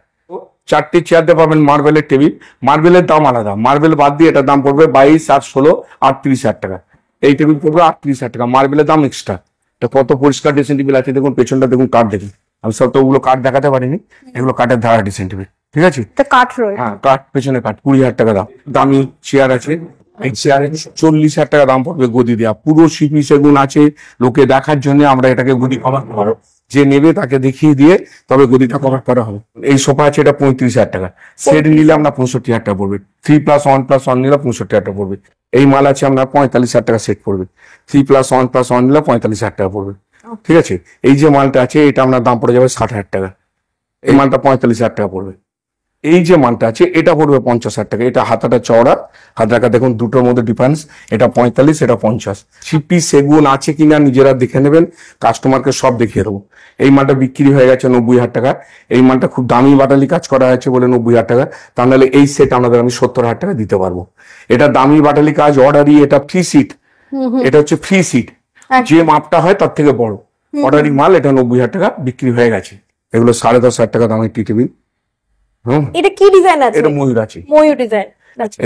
A: 4টে চেয়ার দিয়ে পাবেন মার্বেলের টেবিল। মার্বেলের দাম আলাদা, মার্বেল বাদ দিয়ে এটার দাম পড়বে 22 আর 16 38,000 টাকা। এই টেবিল পড়বে 38,000 টাকা, মার্বেলের দাম এক্সট্রা। এটা কত পরিষ্কার ড্রেসিং টেবিল আছে দেখুন, পেছনটা দেখুন, কাঠ দেখুন। আমি সব তো ওগুলো কাঠ দেখাতে পারিনি, এগুলো কাঠের ধারা ড্রেসিং টেবিল, ঠিক আছে?
B: এটা কাঠ রয়েছে।
A: হ্যাঁ, কাঠ, পেছনে কাঠ, 20,000 টাকা দাম। দামি চেয়ার আছে, এই চেয়ারে 40,000 টাকা দাম পড়বে গদি দেওয়া। পুরো সিপি সেগুন আছে, লোকে দেখার জন্য আমরা এটাকে গদি কভার করবো। যে নেবে তাকে দেখিয়ে দিয়ে তবে গদিটা কভার করা হবে। এই সোফা আছে, এটা 35,000 টাকা। সেট নিলে আমরা 65,000 টাকা পড়বে। 3+1+1 নিলে 65,000 টাকা পড়বে। এই মাল আছে আপনার 45,000 টাকা সেট পড়বে। 3+1+1 নিলে 45,000 টাকা পড়বে, ঠিক আছে? এই যে মালটা আছে, এটা আপনার দাম পড়ে যাবে 60,000 টাকা। এই মালটা 45,000 টাকা পড়বে। এই যে মালটা আছে, এটা পড়বে 50,000 টাকা। এটা হাতাটা চওড়া, হাতাটা দেখুন, দুটোর মধ্যে ডিফারেন্স। এটা 45, এটা 50। সিপি সেগুন আছে কিনা নিজেরা দেখে নেবেন, কাস্টমারকে সব দেখিয়ে দেবো। এই মালটা বিক্রি হয়ে গেছে 90,000 টাকা। এই মালটা খুব দামি বাটালি কাজ করা হয়েছে বলে 90,000 টাকা। তা নাহলে এই সেট আপনাদের আমি 70,000 টাকা দিতে পারবো। এটা দামি বাটালি কাজ, অর্ডারি। এটা ফ্রি সিট, এটা হচ্ছে ফ্রি সিট, যে মাপটা হয় তার থেকে বড় অর্ডারি মাল। এটা 90,000 টাকা বিক্রি হয়ে গেছে। এগুলো 10,500 টাকা দামের টি টেবিল।
B: এটা কি ডিজাইন আছে?
A: এটা ময়ূর আছে,
B: ময়ূর ডিজাইন।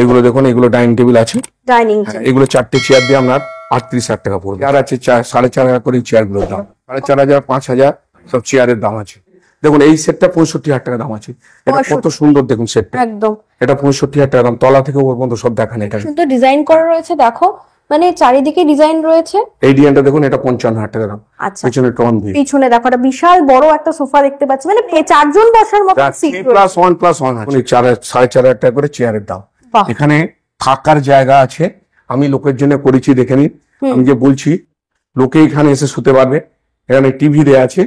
A: এগুলো দেখুন, এগুলো ডাইনিং টেবিল আছে।
B: ডাইনিং
A: এগুলো 4টে চেয়ার দিয়ে আপনার 38,000 টাকা পড়বে। আর আছে 4,500 করে চেয়ার গুলোর দাম, 4,500, 5,000 সব চেয়ারের দাম আছে। দেখুন, এই সেটটা 65,000 টাকা দাম আছে। এটা কত সুন্দর দেখুন সেটটা,
B: একদম।
A: এটা 65,000 টাকা দাম। তলা থেকে ওপর পর্যন্ত সব দেখান। এটা
B: সুন্দর ডিজাইন করা রয়েছে, দেখো, মানে চারিদিকে ডিজাইন রয়েছে।
A: এই ডিজাইনটা দেখুন, এটা 55,000 টাকা দাম।
B: আচ্ছা,
A: পেছনে টন দিয়ে,
B: পিছনে দেখো একটা বিশাল বড় একটা সোফা দেখতে পাচ্ছি, মানে 4জন বসার মতো সিট রয়েছে।
A: 3+1+1 আছে। 4,500 টাকা করে চেয়ারের দাম।
B: বাহ।
A: এখানে থাকার জায়গা আছে, আমি লোকের জন্য করেছি, দেখে নিন। আমি যে বলছি, লোকে এখানে এসে শুতে পারবে। এখানে টিভি দেয়া আছে,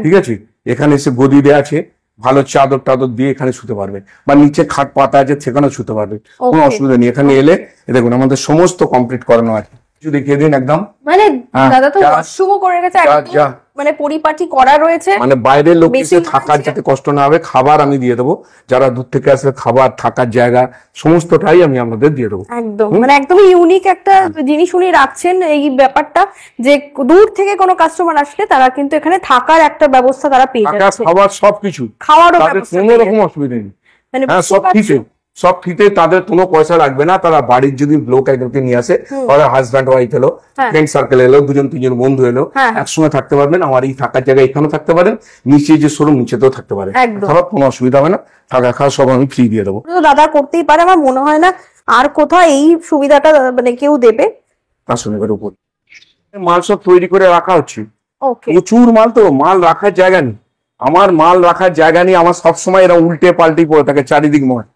A: ঠিক আছে? এখানে এসে গদি দেয়া আছে, ভালো চাদর টাদর দিয়ে এখানে শুতে পারবে, বা নিচে খাট পাতা আছে সেখানেও শুতে পারবে, কোনো অসুবিধা নেই। এখানে এলে দেখুন, আমাদের সমস্ত কমপ্লিট করানো আছে। কিছু দেখিয়ে দিন একদম।
B: মানে
A: হ্যাঁ,
B: দাদা তো
A: যা,
B: ওয়াশরুমও করে রেখেছে,
A: যা,
B: একদম
A: যা।
B: মানে পরিপাটি করা রয়েছে।
A: মানে বাইরের লোক এসে
B: বেশি
A: থাকার
B: আছে।
A: যাতে কষ্ট না হবে, খাবার আমি দিয়ে দেবো। যারা দূর থেকে আসবে, খাবার, থাকার জায়গা সমস্তটাই আমি আপনাদের দিয়ে দেবো।
B: একদম, মানে একদমই ইউনিক একটা জিনিস উনি রাখছেন, এই ব্যাপারটা যে দূর থেকে কোনো কাস্টমার আসলে তারা কিন্তু এখানে থাকার একটা ব্যবস্থা তারা পেয়ে
A: থাকা,
B: যাচ্ছে।
A: খাবার সবকিছু,
B: খাওয়ারও
A: তাদের
B: ব্যবস্থা
A: কোনো
B: পেয়ে
A: রকম
B: যাচ্ছে।
A: অসুবিধা নেই।
B: মানে
A: হ্যাঁ,
B: বুঝতে
A: সব
B: পারছো?
A: ঠিক সব ফ্রিতে, তাদের কোনো পয়সা লাগবে না। তারা বাড়ির যদি লোক একজনকে নিয়ে আসে, ওরা হাজব্যান্ড ওয়াইফ এলো, ফ্রেন্ড সার্কেল এলো, দুজন তিনজন বন্ধু এলো, একসঙ্গে থাকতে পারবেন। আমার এই থাকার জায়গায় এখানেও থাকতে পারেন, নিচে যে শোরুম নিচেতেও থাকতে পারেন, খারাপ কোনো অসুবিধা হবে না। থাকা খাওয়া সব আমি ফ্রি দিয়ে দেবো।
B: দাদা করতেই পারে, আমার মনে হয় না আর কোথাও এই সুবিধাটা মানে কেউ দেবে।
A: আসুন এবার উপর মাল সব তৈরি করে রাখা হচ্ছে,
B: ওকে,
A: প্রচুর মাল, তো মাল রাখার জায়গা নেই। আমার মাল রাখার জায়গা নেই, আমার সবসময় এরা উল্টে পাল্টি পড়ে থাকে চারিদিক ময়।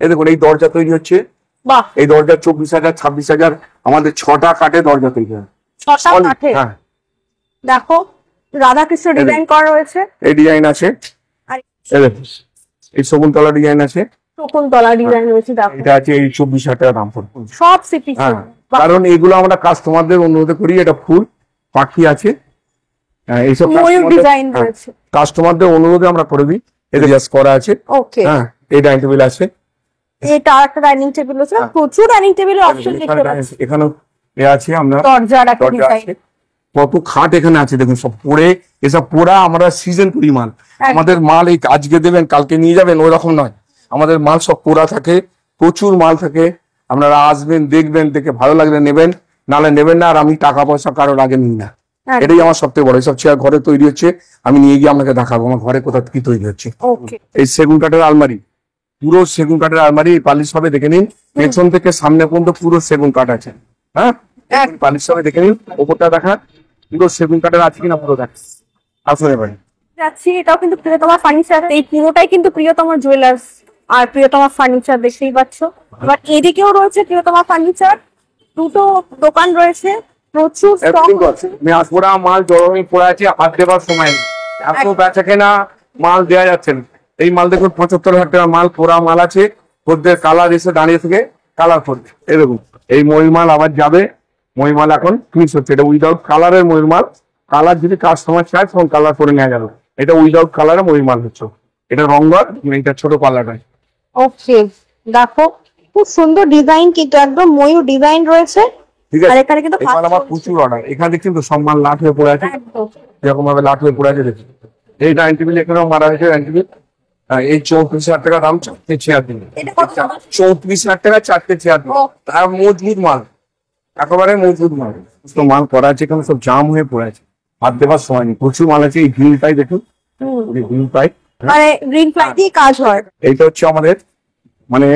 A: এই দেখুন এই দরজা তৈরি হচ্ছে,
B: বাহ,
A: এই দরজা 24,000 26,000, আমাদের 6টা কাঠে দরজা তৈরি হয়।
B: 6টা কাঠে।
A: হ্যাঁ,
B: দেখো রাধাকৃষ্ণ ডিজাইন করা রয়েছে,
A: এই ডিজাইন আছে,
B: আর
A: এই দেখুন এই শকুন্তলা ডিজাইন আছে,
B: শকুন্তলা ডিজাইন রয়েছে। দেখো
A: এটা আছে এই 24,000 টাকা দাম পড়বে।
B: সব সিপি,
A: হ্যাঁ, কারণ এগুলো আমরা কাস্টমারদের অনুরোধে করি। এটা ফুল পাখি আছে, এইসব
B: ময়ূর ডিজাইন রয়েছে,
A: কাস্টমারদের অনুরোধে আমরা করে দিই। এটা জাস্ট করা আছে।
B: ওকে,
A: হ্যাঁ, এই ডাইনিং টেবিল আছে,
B: এটা একটা ডাইনিং টেবিল আছে, প্রচুর ডাইনিং টেবিলের অপশন দেখতে পাচ্ছি।
A: এখানেও এ আছে, আমরা
B: দরজার একটা
A: দরজা
B: ডিজাইন,
A: আছে, কত খাট এখানে আছে দেখুন, সব পরে এসব পোড়া। আমরা সিজন করি মাল, আমাদের মাল এই আজকে দেবেন কালকে নিয়ে যাবেন ওই রকম নয়। আমাদের মাল সব পোড়া থাকে, প্রচুর মাল থাকে। আপনারা আসবেন, দেখবেন, দেখে ভালো লাগলে নেবেন, নালে নেবেন না। আর আমি টাকা পয়সা কারোর আগে নিই না, এটাই আমার সবথেকে বড়। সব চেয়ার ঘরে তৈরি হচ্ছে, আমি নিয়ে গিয়ে আপনাকে দেখাবো আমার ঘরে কোথা কি তৈরি হচ্ছে।
B: ওকে,
A: এই সেগুন কাঠের আলমারি, পুরো সেগুন কাঠের আলমারি, পালিশ হবে দেখে নিন, পেছন থেকে সামনে পর্যন্ত পুরো সেগুন কাঠ আছে। হ্যাঁ, পালিশ হবে দেখে নিন, ওপরটা দেখা পুরো সেগুন কাঠের আছে কিনা পুরো দেখ। আসলে এবারে
B: যাচ্ছি, এটাও কিন্তু প্রিয়তমা ফার্নিচার, এই পুরোটাই কিন্তু প্রিয়তমা জুয়েলার্স আর প্রিয়তমা ফার্নিচার দেখতেই পাচ্ছ। এবার এদিকেও রয়েছে প্রিয়তমা ফার্নিচার, দুটো দোকান রয়েছে, প্রচুর স্টক রয়েছে।
A: পোড়া মাল জড়ো পড়ে আছে, হাত দেবার সময় নেই। এত বেচা কেনা মাল দেওয়া যাচ্ছে না। এই মাল দেখুন 75,000 টাকা মাল, পোড়া মাল আছে, খদ্দের কালার এসে দাঁড়িয়ে থেকে কালার করবে। এই দেখুন এই ময়ূর মাল আবার যাবে, ময়ূর মাল এখন ফিনিশ হচ্ছে। এটা উইদাউট কালারের ময়ূর মাল, কালার যদি কাস্টমার চায় তখন কালার করে নেওয়া যাবে। এটা উইদাউট কালারের ময়ূর মাল হচ্ছে, এটা রঙর, এটা ছোট পাল্লা নয়।
B: ওকে, দেখো খুব সুন্দর ডিজাইন, কিন্তু একদম ময়ূর ডিজাইন রয়েছে।
A: ঠিক
B: আর
A: আছে,
B: এখানে কিন্তু
A: এই মাল আমার প্রচুর অর্ডার। এখানে দেখছেন তো সব মাল লাট হয়ে পড়ে আছে,
B: একদম
A: যেরকম ভাবে লাট হয়ে পড়ে আছে দেখুন। এই ডাইনিং টেবিল এখানেও মারা হয়েছে ডাইনিং টেবিল, এই 34,000 টাকা দাম, 4টে চেয়ার দিন।
B: এটা কত?
A: 34,000 টাকা 4টে চেয়ার দিন।
B: ও।
A: তার মজবুত মাল, একেবারে মজবুত মাল। তো মাল করা আছে, এখানে সব জাম হয়ে পড়ে আছে, হাত দেবার সময় নেই। প্রচুর মাল আছে। এই গ্রিল পাই দেখুন, গ্রিল পাই,
B: মানে গ্রিন প্লাই দিয়ে কাজ হয়।
A: এইটা হচ্ছে আমাদের মানে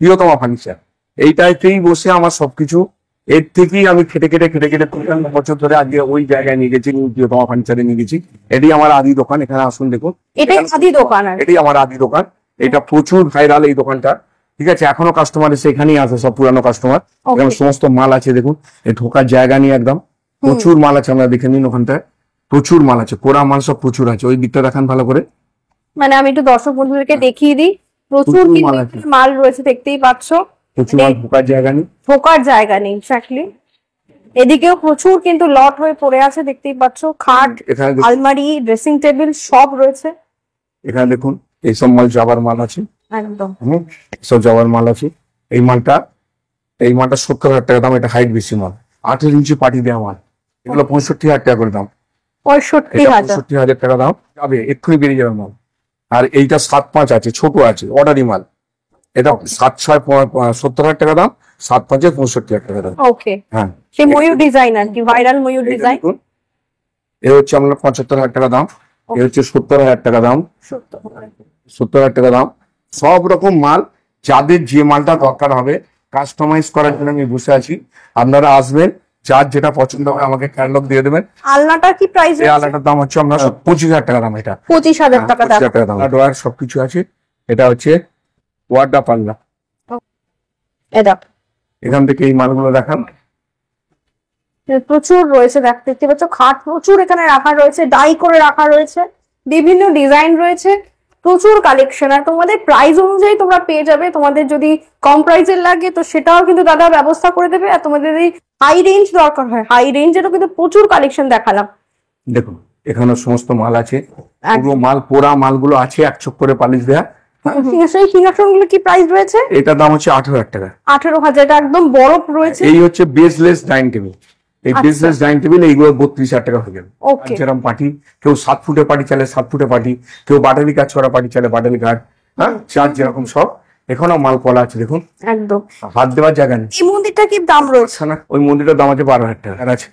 A: প্রিয়তমা ফার্নিচার। এইটাতেই বসে আমার সবকিছু, এর থেকেই আমি খেটে খেটে 55 বছর ধরে আজকে ওই জায়গায় নিয়ে গেছি, প্রিয়তমা ফার্নিচারে নিয়ে গেছি। এটাই আমার আদি দোকান, এখানে আসুন দেখুন,
B: এটাই আদি দোকান। আর
A: এটাই আমার আদি দোকান। এটা প্রচুর ভাইরাল এই দোকানটা, ঠিক আছে। এখনো কাস্টমার এসে এখানেই আসে, সব পুরানো কাস্টমার। এখানে সমস্ত মাল আছে দেখুন, এই ঢোকার জায়গা নিয়ে একদম প্রচুর মাল আছে। আমরা দেখে নিন, ওখানটায় প্রচুর মাল আছে, পোড়া মাল সব প্রচুর আছে। ওই দিকটা দেখান ভালো করে,
B: মানে আমি একটু দর্শক বন্ধুদেরকে দেখিয়ে দিই, প্রচুর
A: প্রচুর
B: কিন্তু
A: মাল আছে।
B: মাল রয়েছে, দেখতেই পাচ্ছ।
A: প্রচুর মাল, ঢোকার জায়গা নেই,
B: ঢোকার জায়গা নেই এক্স্যাক্টলি। এদিকেও প্রচুর কিন্তু লট হয়ে পড়ে আছে, দেখতেই পাচ্ছ। খাট,
A: এখানে
B: আলমারি, ড্রেসিং টেবিল সব রয়েছে।
A: এখানে দেখুন এইসব মাল যাবার মাল আছে,
B: একদম
A: সব যাওয়ার মাল আছে। এই মালটা 70,000 টাকা দাম। এটা হাইট বেশি মাল, 18 ইঞ্চি পাটি দেওয়া মাল। এগুলো 65,000 টাকা করে দাম।
B: 65,000।
A: 65,000 টাকা দাম যাবে, এক্ষুনি বেরিয়ে যাবে মাল। আর এইটা 7.5 আছে, ছোট আছে, অর্ডারি মাল। এটা 7.6 70,000 টাকা দাম, 7.5 65,000 টাকা দাম।
B: ওকে,
A: হ্যাঁ,
B: সেই ময়ূর ডিজাইন আর কি, ভাইরাল ময়ূর
A: এইটা
B: ডিজাইন।
A: দেখুন, এ হচ্ছে আপনার 75,000 টাকা দাম, এ হচ্ছে 70,000 টাকা দাম, 70,000 টাকা দাম। সব রকম মাল, যাদের যে মালটা দরকার হবে কাস্টমাইজ করার জন্য আমি বসে আছি। আপনারা আসবেন, যার যেটা পছন্দ হবে আমাকে ক্যাটালগ দিয়ে দেবেন।
B: আলনাটার কি প্রাইস?
A: এই আলাটার দাম হচ্ছে আপনার 25,000 টাকা দাম। এটা
B: 25,000 টাকা দাম।
A: 25,000 টাকা দাম, ডয়ার সবকিছু আছে। এটা হচ্ছে ওয়ার্ডা পাল্লা।
B: এটা
A: এখান থেকে এই মালগুলো দেখান,
B: প্রচুর রয়েছে, দেখতে পাচ্ছ। খাট প্রচুর এখানে রাখা রয়েছে, ডাই করে রাখা রয়েছে, বিভিন্ন ডিজাইন রয়েছে, প্রচুর কালেকশন। আর তোমাদের প্রাইস অনুযায়ী তোমরা পেয়ে যাবে। তোমাদের যদি কম প্রাইসের লাগে তো সেটাও কিন্তু দাদা ব্যবস্থা করে দেবে। আর তোমাদের যদি হাই রেঞ্জ দরকার হয়, হাই রেঞ্জেরও কিন্তু প্রচুর কালেকশন দেখালাম।
A: দেখুন এখানে সমস্ত মাল আছে, পুরো মাল, পোড়া মালগুলো আছে, এক চোখ করে পালিশ দেয়া।
B: সেই সিংহাসন গুলো কি প্রাইস রয়েছে?
A: এটার দাম হচ্ছে 18,000 টাকা।
B: 18,000 টাকা, একদম বরফ রয়েছে।
A: এই হচ্ছে বেসলেস ডাইনিং টেবিল। এই বেসলেস ডাইনিং টেবিল এইগুলো 32,000 টাকা হয়ে যাবে।
B: ওকে,
A: যেরকম পার্টি, কেউ 7 ফুটে পার্টি চালে 7 ফুটে পার্টি, কেউ বাটালি কাজ করা পার্টি চালে বাটালি কাঠ, হ্যাঁ, চার যেরকম সব এখনো মাল কলা আছে দেখুন,
B: একদম।
A: হাত দেওয়ার জায়গা নেই।
B: এই মন্দিরটা কি দাম রয়েছে?
A: না, ওই মন্দিরটার দাম আছে 12,000 টাকা। আর আছে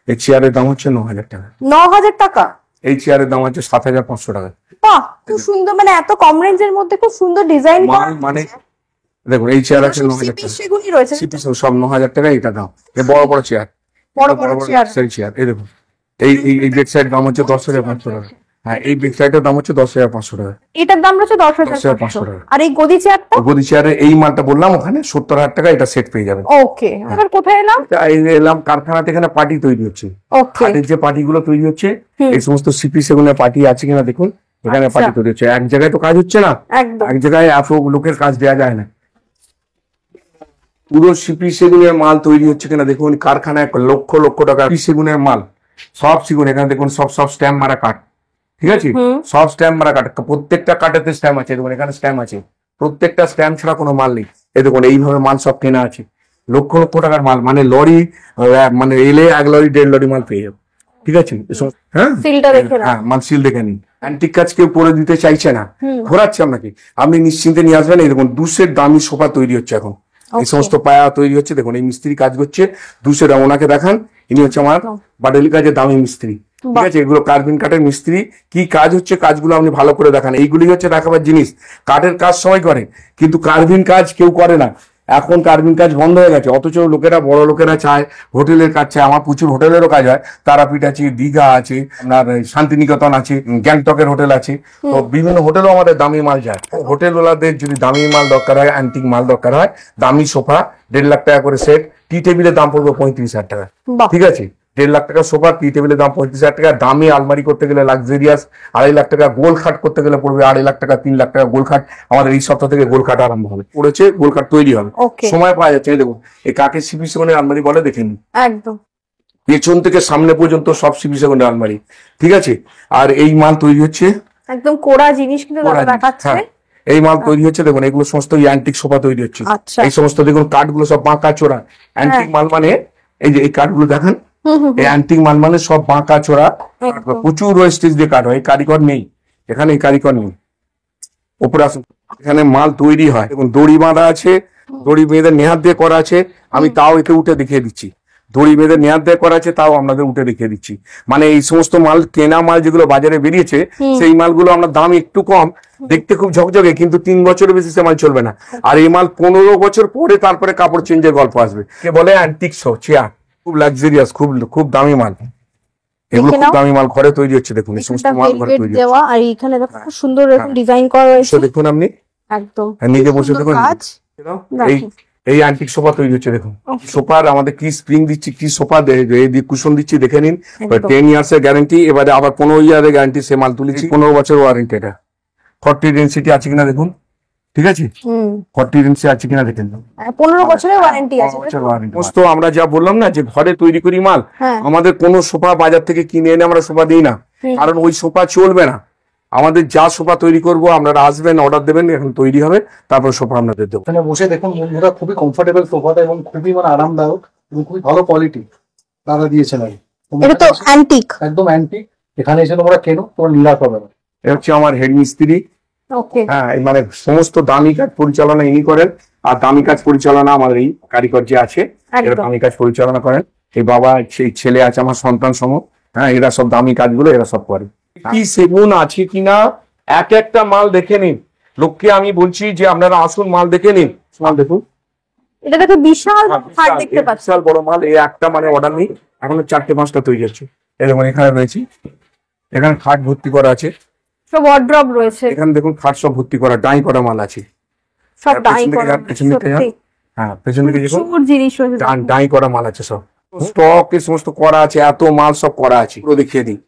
A: এই চেয়ারের দাম হচ্ছে 9,000 টাকা।
B: 9,000 টাকা?
A: এই চেয়ারের দাম হচ্ছে 7,500 টাকা।
B: বাহ, খুব সুন্দর, মানে এত কম রেঞ্জের মধ্যে খুব সুন্দর ডিজাইন
A: মাল মানে দেখুন, এই চেয়ার আছে 9,000 টাকা,
B: সেগুনই রয়েছে,
A: সিপি সব 9,000 টাকা। এটা দাম এই বড় বড় চেয়ার,
B: বড় বড় চেয়ার।
A: চেয়ার এই দেখুন, এই বেড সাইড দাম হচ্ছে 10,500 টাকা। হ্যাঁ, এই বেড সাইডের দাম হচ্ছে 10,500 টাকা।
B: এটার দাম রয়েছে
A: 10,500
B: 10,500
A: টাকা।
B: আর এই গদি চেয়ারটা?
A: গদি চেয়ারে এই মালটা বললাম ওখানে 70,000 টাকা, এটা সেট পেয়ে যাবেন।
B: ওকে, এবার কোথায় এলাম?
A: এই এলাম কারখানাতে, এখানে পার্টি তৈরি হচ্ছে।
B: ওকে,
A: পার্টির যে পার্টি গুলো তৈরি হচ্ছে, এই সমস্ত সিপি সেগুনের পার্টি আছে কিনা দেখুন, এখানে পার্টি তৈরি হচ্ছে। এক জায়গায় তো কাজ হচ্ছে না,
B: একদম।
A: এক জায়গায় এত লোকের কাজ দেওয়া যায় না। পুরো সিপি সেগুনের মাল তৈরি হচ্ছে কিনা দেখুন, কারখানায় লক্ষ লক্ষ টাকা সেগুনের মাল, সব সেগুন। এখানে দেখুন সব স্ট্যাম্প মারা কাঠ, ঠিক আছে, সব স্ট্যাম্প মারা কাঠ। প্রত্যেকটা কাঠেতে স্ট্যাম্প আছে, দেখুন এখানে স্ট্যাম্প আছে। প্রত্যেকটা স্ট্যাম্প ছাড়া কোনো মাল নেই। এই দেখুন এইভাবে মাল সব কেনা আছে, লক্ষ লক্ষ টাকার মাল। মানে লরি, মানে এলে 1 লরি 1.5 লরি মাল পেয়ে যাবে, ঠিক আছে। হ্যাঁ,
B: সিলটা দেখে নাও।
A: হ্যাঁ, মাল সিল দেখে নিন। অ্যান্টিক কাজ কেউ করে দিতে চাইছে না, ঘোরাচ্ছে আপনাকে, আপনি নিশ্চিন্তে নিয়ে আসবেন। এই দেখুন 200 দামি সোফা তৈরি হচ্ছে এখন, এই সমস্ত পায়া তৈরি হচ্ছে। দেখুন এই মিস্ত্রি কাজ করছে 200 দাম। ওনাকে দেখান, ইনি হচ্ছে আমার বাটালি কাজের দামি মিস্ত্রি, ঠিক আছে। এগুলো কার্বিন কাঠের মিস্ত্রি, কি কাজ হচ্ছে কাজগুলো আপনি ভালো করে দেখান। এইগুলি হচ্ছে দেখাবার জিনিস। কাঠের কাজ সবাই করে, কিন্তু কার্বিন কাজ কেউ করে না। এখন কার্বিন কাজ বন্ধ হয়ে গেছে, অথচ লোকেরা, বড় লোকেরা চায় হোটেলের কাজ চায়। আমার প্রচুর হোটেলেরও কাজ হয়, তারাপীঠ আছে, দীঘা আছে, আপনার শান্তিনিকেতন আছে, গ্যাংটকের হোটেল আছে। তো বিভিন্ন হোটেলও আমাদের দামি মাল যায়। হোটেলওয়ালাদের যদি দামি মাল দরকার হয়, অ্যান্টিক মাল দরকার হয়, দামি সোফা 1.5 লাখ টাকা করে সেট, টি টেবিলের দাম পড়বে 35,000 টাকা, ঠিক আছে। 1.5 লাখ টাকা সোফা, টি টেবিলের দাম 35,000 টাকা। দামি আলমারি করতে গেলে লাক্সারিয়াস 2.5 লাখ টাকা। গোল খাট করতে গেলে পড়বে 2.5 লাখ টাকা, 3 লাখ টাকা গোল খাট। আমাদের এই সপ্তাহ থেকে গোল খাট আরম্ভ হবে, পড়েছে গোল খাট তৈরি হবে, সময় পাওয়া যাচ্ছে। দেখুন এই কাকে সিপি সেগুনের আলমারি বলে দেখে নিন,
B: একদম
A: পেছন থেকে সামনে পর্যন্ত সব সিপি সেগুনের আলমারি, ঠিক আছে। আর এই মাল তৈরি হচ্ছে
B: একদম কোড়া জিনিস, কিন্তু দেখাচ্ছে।
A: হ্যাঁ, এই মাল তৈরি হচ্ছে দেখুন, এগুলো সমস্ত অ্যান্টিক সোফা তৈরি হচ্ছে।
B: আচ্ছা।
A: এই সমস্ত দেখুন কাঠগুলো সব বাঁকা চোরা অ্যান্টিক মাল। মানে এই যে এই কাঠগুলো দেখেন, এই অ্যান্টিক মাল মানে সব বাঁকা চোরা, প্রচুর ওয়েস্টেজ দিয়ে কাঠ হয়। এই কারিগর নেই এখানে, এই কারিগর নেই। ওপরে আসুন, এখানে মাল তৈরি হয়। দেখুন দড়ি বাঁধা আছে, দড়ি বেঁধে নেহাত দিয়ে করা আছে। আমি তাও এতে উঠে দেখিয়ে দিচ্ছি, দড়ি বেঁধে নেহাত দিয়ে করা আছে, তাও আপনাদের উঠে দেখিয়ে দিচ্ছি। মানে এই সমস্ত মাল, কেনা মাল যেগুলো বাজারে বেরিয়েছে, সেই মালগুলো আমরা দাম একটু কম, দেখতে খুব ঝকঝকে, কিন্তু 3 বছরের বেশি সে মাল চলবে না। আর এই মাল 15 বছর পরে তারপরে কাপড় চেঞ্জের গল্প আসবে। কে বলে অ্যান্টিক চেয়ার, খুব লাক্সারিয়াস, খুব দামি মাল। এগুলো খুব দামি মাল, ঘরে তৈরি হচ্ছে। দেখুন এই সমস্ত মাল ঘরে তৈরি
B: দেওয়া, আর এখানে দেখো খুব সুন্দর এরকম ডিজাইন করা রয়েছে।
A: দেখুন আপনি
B: একদম
A: নিজে বসে দেখুন,
B: কাজ।
A: এই অ্যান্টিক সোফা তৈরি হচ্ছে। দেখুন সোফার আমাদের কি স্প্রিং দিচ্ছি, কি সোফা কুশন দিচ্ছি দেখে নিন। 10 ইয়ার্স এর গ্যারান্টি, এবারে আবার 15 ইয়ারের গ্যারান্টি। সে মাল তুলেছি 15 বছর ওয়ারেন্টি। এটা 40 ডেন্সিটি আছে কিনা দেখুন, ঠিক আছে, 40 ডেন্সিটি আছে কিনা দেখেন।
B: 15 বছরের ওয়ারেন্টি আছে।
A: তো আমরা যা বললাম না যে ঘরে তৈরি করি মাল, আমাদের কোনো সোফা বাজার থেকে কিনে এনে আমরা সোফা দিই না, কারণ ওই সোফা চলবে না। আমাদের যা সোফা তৈরি করবো, আপনারা আসবেন, অর্ডার দেবেন, এখন তৈরি হবে, তারপর সোফা আপনাদের দেবো।
C: এখানে বসে দেখুন বন্ধুরা, খুবই কমফোর্টেবল সোফাটা এবং খুবই মানে আরামদায়ক এবং খুবই ভালো কোয়ালিটি দাদা দিয়েছেন। আর
B: এটা তো অ্যান্টিক,
C: একদম অ্যান্টিক। এখানে এসে তোমরা কেনো, তোমার নিরাশ হবে না।
A: এটা হচ্ছে আমার হেড মিস্ত্রি।
B: ওকে,
A: হ্যাঁ, মানে সমস্ত দামি কাজ পরিচালনা ইনি করেন। আর দামি কাজ পরিচালনা আমাদের এই কারিগর যে আছে, এরা দামি কাজ পরিচালনা করেন। এই বাবা, সেই ছেলে আছে আমার সন্তান সম। হ্যাঁ, এরা সব দামি কাজগুলো এরা সব করে। কি সেগুন আছে কিনা এক একটা মাল দেখে নিন। লোককে আমি বলছি যে আপনারা আসুন, মাল দেখে নিন। মাল দেখুন,
B: এটা দেখো বিশাল খাট দেখতে পাচ্ছি,
A: বিশাল বড় মাল। এই একটা মানে অর্ডার নেই, এখনো 4-5টা তৈরি হচ্ছে। এই দেখুন এখানে রয়েছে, এখানে খাট ভর্তি করা আছে,
B: সব ওয়ার্ড্রপ রয়েছে।
A: এখানে দেখুন খাট সব ভর্তি করা, ডাই করা মাল আছে,
B: সব ডাই করা।
A: হ্যাঁ, পেছন দিকে দেখুন
B: সুন্দর জিনিস রয়েছে,
A: ডাই করা মাল আছে। সব স্টক এ সমস্ত করা আছে, এত মাল সব করা আছে। পুরো দেখিয়ে দিই,